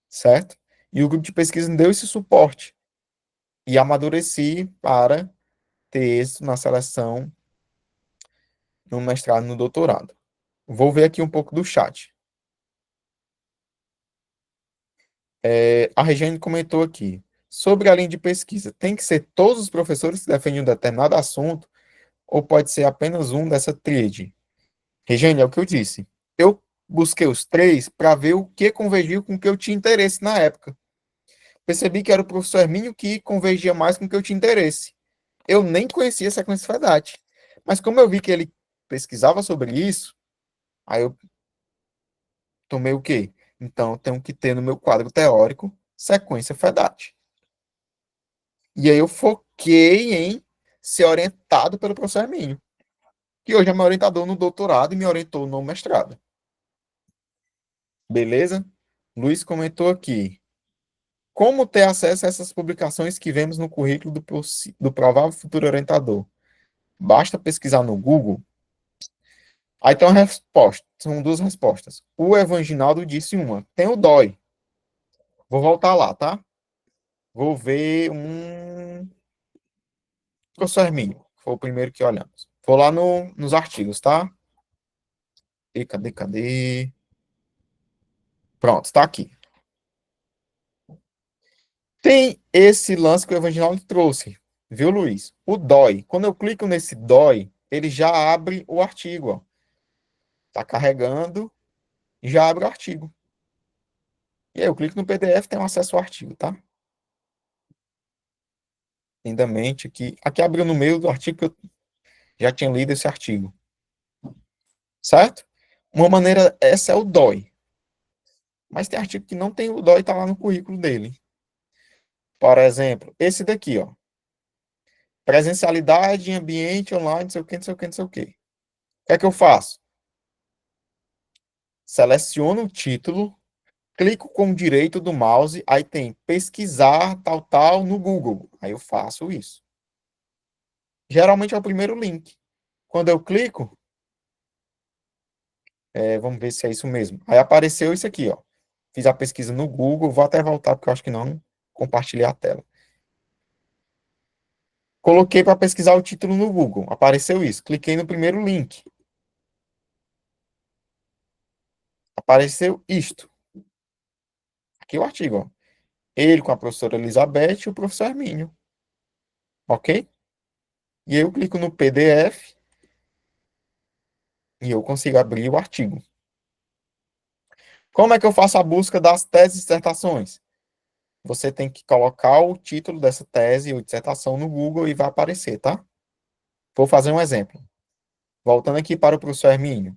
Certo? E o grupo de pesquisa me deu esse suporte. E amadureci para ter êxito na seleção no mestrado e no doutorado. Vou ver aqui um pouco do chat. A Regiane comentou aqui. Sobre a linha de pesquisa, tem que ser todos os professores que defendem um determinado assunto ou pode ser apenas um dessa tríade? Regiane, é o que eu disse. Eu busquei os 3 para ver o que convergiu com o que eu tinha interesse na época. Percebi que era o professor Hermínio que convergia mais com o que eu tinha interesse. Eu nem conhecia a sequência FEDAT. Mas como eu vi que ele pesquisava sobre isso, aí eu tomei o quê? Então, eu tenho que ter no meu quadro teórico sequência FEDAT. E aí eu foquei em ser orientado pelo professor Hermínio, que hoje é meu orientador no doutorado e me orientou no mestrado. Beleza? Luiz comentou aqui. Como ter acesso a essas publicações que vemos no currículo do provável futuro orientador? Basta pesquisar no Google? Aí tem uma resposta, são 2 respostas. O Evanginaldo disse uma, tem o DOI. Vou voltar lá, tá? Vou ver professor Hermínio, foi o primeiro que olhamos. Vou lá nos artigos, tá? Cadê? Pronto, está aqui. Tem esse lance que o Evangelho trouxe, viu, Luiz? O DOI. Quando eu clico nesse DOI, ele já abre o artigo, ó. Tá carregando e já abre o artigo. E aí eu clico no PDF, tem acesso ao artigo, tá? Lindamente aqui. Aqui abriu no meio do artigo que eu já tinha lido esse artigo. Certo? Uma maneira, essa é o DOI. Mas tem artigo que não tem o DOI, tá lá no currículo dele. Por exemplo, esse daqui, ó. Presencialidade em ambiente online, não sei o que, não sei o que, não sei o que. O que é que eu faço? Seleciono o título, clico com o direito do mouse, aí tem pesquisar, tal, no Google. Aí eu faço isso. Geralmente é o primeiro link. Quando eu clico, vamos ver se é isso mesmo. Aí apareceu isso aqui, ó. Fiz a pesquisa no Google, vou até voltar, porque eu acho que não compartilhei a tela. Coloquei para pesquisar o título no Google, apareceu isso. Cliquei no primeiro link. Apareceu isto. Aqui o artigo, ó. Ele com a professora Elizabeth e o professor Hermínio. Ok? E eu clico no PDF e eu consigo abrir o artigo. Como é que eu faço a busca das teses e dissertações? Você tem que colocar o título dessa tese ou dissertação no Google e vai aparecer, tá? Vou fazer um exemplo. Voltando aqui para o professor Hermínio.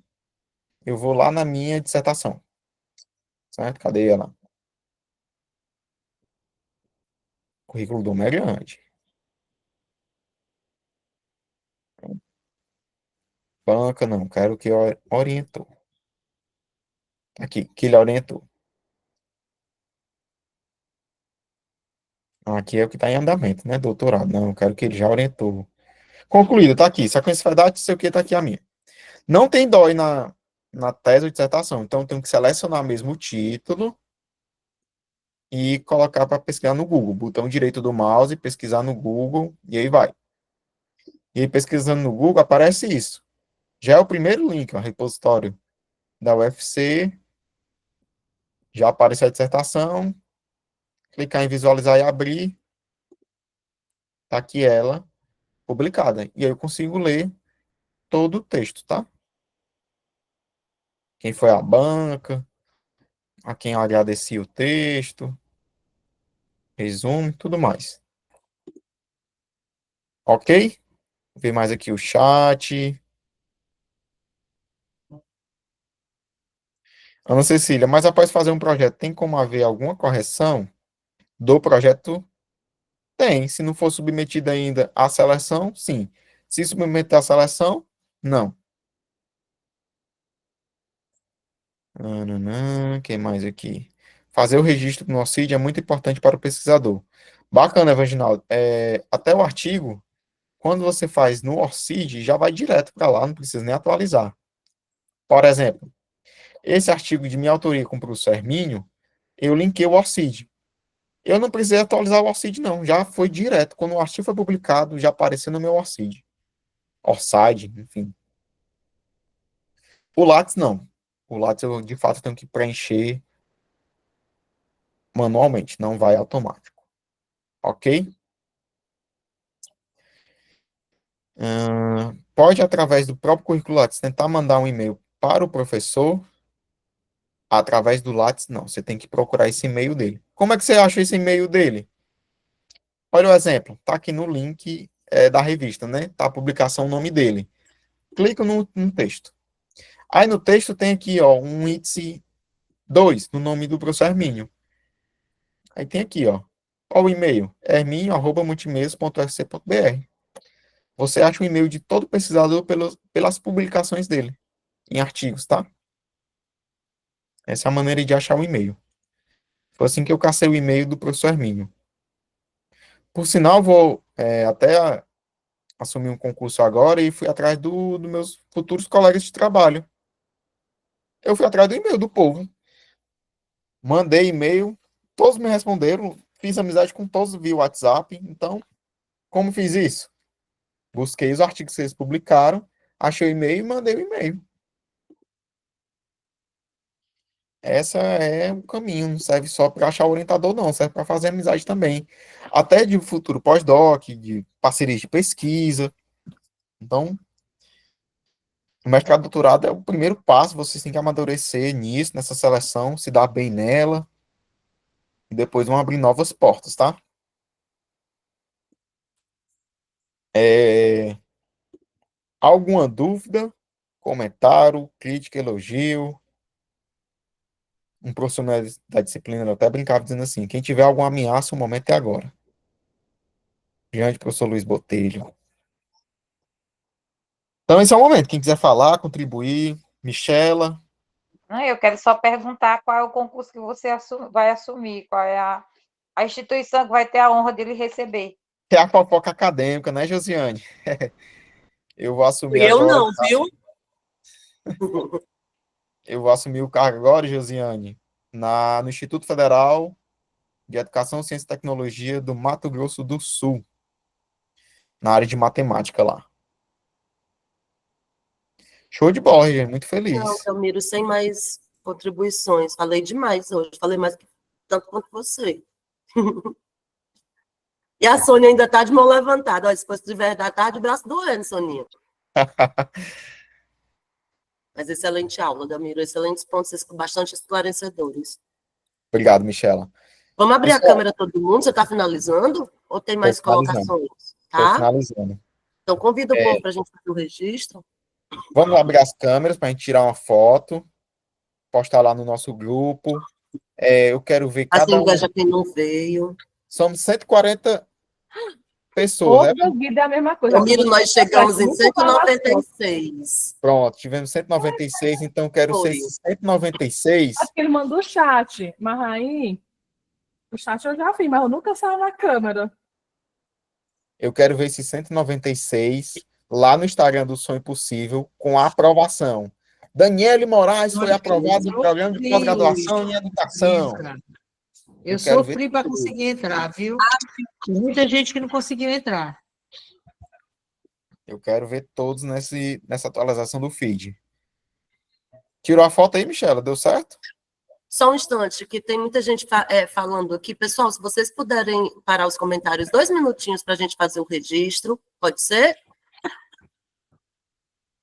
Eu vou lá na minha dissertação. Certo? Cadê ela? O currículo do é grande. Banca, não. Quero que orientou. Aqui, que ele orientou. Aqui é o que está em andamento, né? Doutorado. Não, eu quero que ele já orientou. Concluído, tá aqui. Sequência de dados, sei o que, tá aqui a minha. Não tem DOI na tese ou dissertação. Então, eu tenho que selecionar mesmo o título e colocar para pesquisar no Google. Botão direito do mouse, pesquisar no Google, e aí vai. E aí, pesquisando no Google, aparece isso. Já é o primeiro link, ó, repositório da UFC. Já apareceu a dissertação. Clicar em visualizar e abrir. Tá aqui ela, publicada. E aí eu consigo ler todo o texto, tá? Quem foi a banca, a quem eu agradeci o texto, resumo, tudo mais. Ok? Vou ver mais aqui o chat. Ana Cecília, mas após fazer um projeto, tem como haver alguma correção do projeto? Tem. Se não for submetido ainda à seleção, sim. Se submeter à seleção, não. Quem mais aqui? Fazer o registro no ORCID é muito importante para o pesquisador. Bacana, Evanginaldo. Até o artigo, quando você faz no ORCID, já vai direto para lá, não precisa nem atualizar. Por exemplo, esse artigo de minha autoria com o professor Hermínio, eu linkei o ORCID. Eu não precisei atualizar o ORCID, não. Já foi direto. Quando o artigo foi publicado, já apareceu no meu ORCID. ORCID, enfim. O Lattes, não. O Lattes, eu, de fato, tenho que preencher manualmente. Não vai automático. Ok? Pode, através do próprio currículo Lattes, tentar mandar um e-mail para o professor. Através do Lattes, não. Você tem que procurar esse e-mail dele. Como é que você acha esse e-mail dele? Olha o exemplo. Tá aqui no link da revista, né? Tá a publicação, o nome dele. Clica no texto. Aí no texto tem aqui, ó, um índice 2, no nome do professor Hermínio. Aí tem aqui, ó. Qual o e-mail? herminio@multimeios.ufc.br. Você acha o e-mail de todo pesquisador pelas publicações dele, em artigos, tá? Essa é a maneira de achar o e-mail. Foi assim que eu cacei o e-mail do professor Hermínio. Por sinal, vou até assumir um concurso agora e fui atrás dos meus futuros colegas de trabalho. Eu fui atrás do e-mail do povo. Mandei e-mail, todos me responderam, fiz amizade com todos via WhatsApp. Então, como fiz isso? Busquei os artigos que eles publicaram, achei o e-mail e mandei o e-mail. Essa é o caminho, não serve só para achar o orientador, não, serve para fazer amizade também. Até de futuro pós-doc, de parcerias de pesquisa. Então, o mestrado e doutorado é o primeiro passo, vocês têm que amadurecer nisso, nessa seleção, se dar bem nela, e depois vão abrir novas portas, tá? Alguma dúvida, comentário, crítica, elogio? Um profissional da disciplina, eu até brincava dizendo assim, quem tiver alguma ameaça, o momento é agora. Grande professor Luiz Botelho. Então, esse é o momento. Quem quiser falar, contribuir, Michela. Não, eu quero só perguntar qual é o concurso que você vai assumir, qual é a instituição que vai ter a honra dele receber. É a fofoca acadêmica, né, Josiane? Eu vou assumir Eu agora. não, viu? Eu vou assumir o cargo agora, Josiane, no Instituto Federal de Educação, Ciência e Tecnologia do Mato Grosso do Sul, na área de matemática lá. Show de bola, gente. Muito feliz. Não, Belmiro, sem mais contribuições. Falei demais hoje. Falei mais tanto quanto você. E a Sônia ainda está de mão levantada. Olha, se fosse de verdade, tá de braço doendo, Soninha. Mas excelente aula, Belmiro. Excelentes pontos, bastante esclarecedores. Obrigado, Michela. Vamos abrir a câmera todo mundo? Você está finalizando? Ou tem mais colocações? Estou Tá? finalizando. Então, convida o povo para a gente fazer o registro. Vamos abrir as câmeras para a gente tirar uma foto, postar lá no nosso grupo. Eu quero ver cada um. Inveja quem não veio. Somos 140 pessoas. Toda vida é a mesma coisa. Belmiro, nós chegamos em 196. Pronto, tivemos 196, então quero ser 196. Acho que ele mandou o chat, mas aí o chat eu já vi, mas eu nunca saio na câmera. Eu quero ver esses 196 lá no Instagram do Sonho Possível com a aprovação. Daniele Moraes foi aprovado no programa de pós-graduação em educação. Eu sofri para conseguir entrar, viu? Muita gente que não conseguiu entrar. Eu quero ver todos nessa atualização do feed. Tirou a foto aí, Michela? Deu certo? Só um instante, que tem muita gente falando aqui. Pessoal, se vocês puderem parar os comentários 2 minutinhos para a gente fazer o registro, pode ser?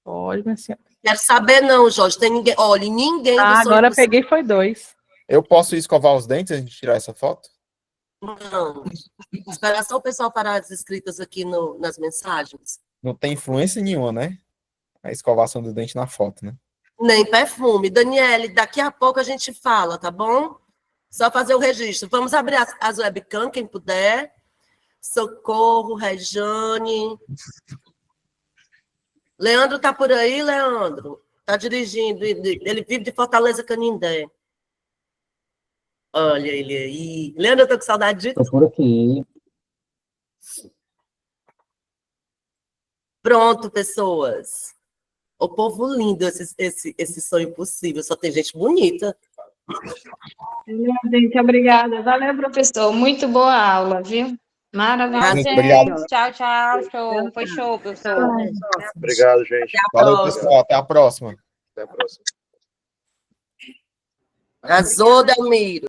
Pode, minha senhora. Quero saber não, Jorge. Tem ninguém. Olha, ninguém. Agora eu peguei, foi 2. Eu posso escovar os dentes antes de tirar essa foto? Não. Esperar só o pessoal parar as escritas aqui nas mensagens. Não tem influência nenhuma, né? A escovação do dente na foto, né? Nem perfume. Daniele, daqui a pouco a gente fala, tá bom? Só fazer o registro. Vamos abrir as webcam, quem puder. Socorro, Rejane. Leandro tá por aí, Leandro? Tá dirigindo. Ele vive de Fortaleza, Canindé. Olha ele aí. Leandro, eu tô com saudade de tu. Tô por aqui. Pronto, pessoas. O povo lindo, esse sonho possível. Só tem gente bonita. Gente, obrigada. Valeu, professor. Muito boa aula, viu? Maravilhoso. Obrigado. Tchau, tchau. Show. Foi show, professor. Obrigado, gente. Valeu, pessoal. Até a próxima. Até a próxima. Arrasou, Delmiro.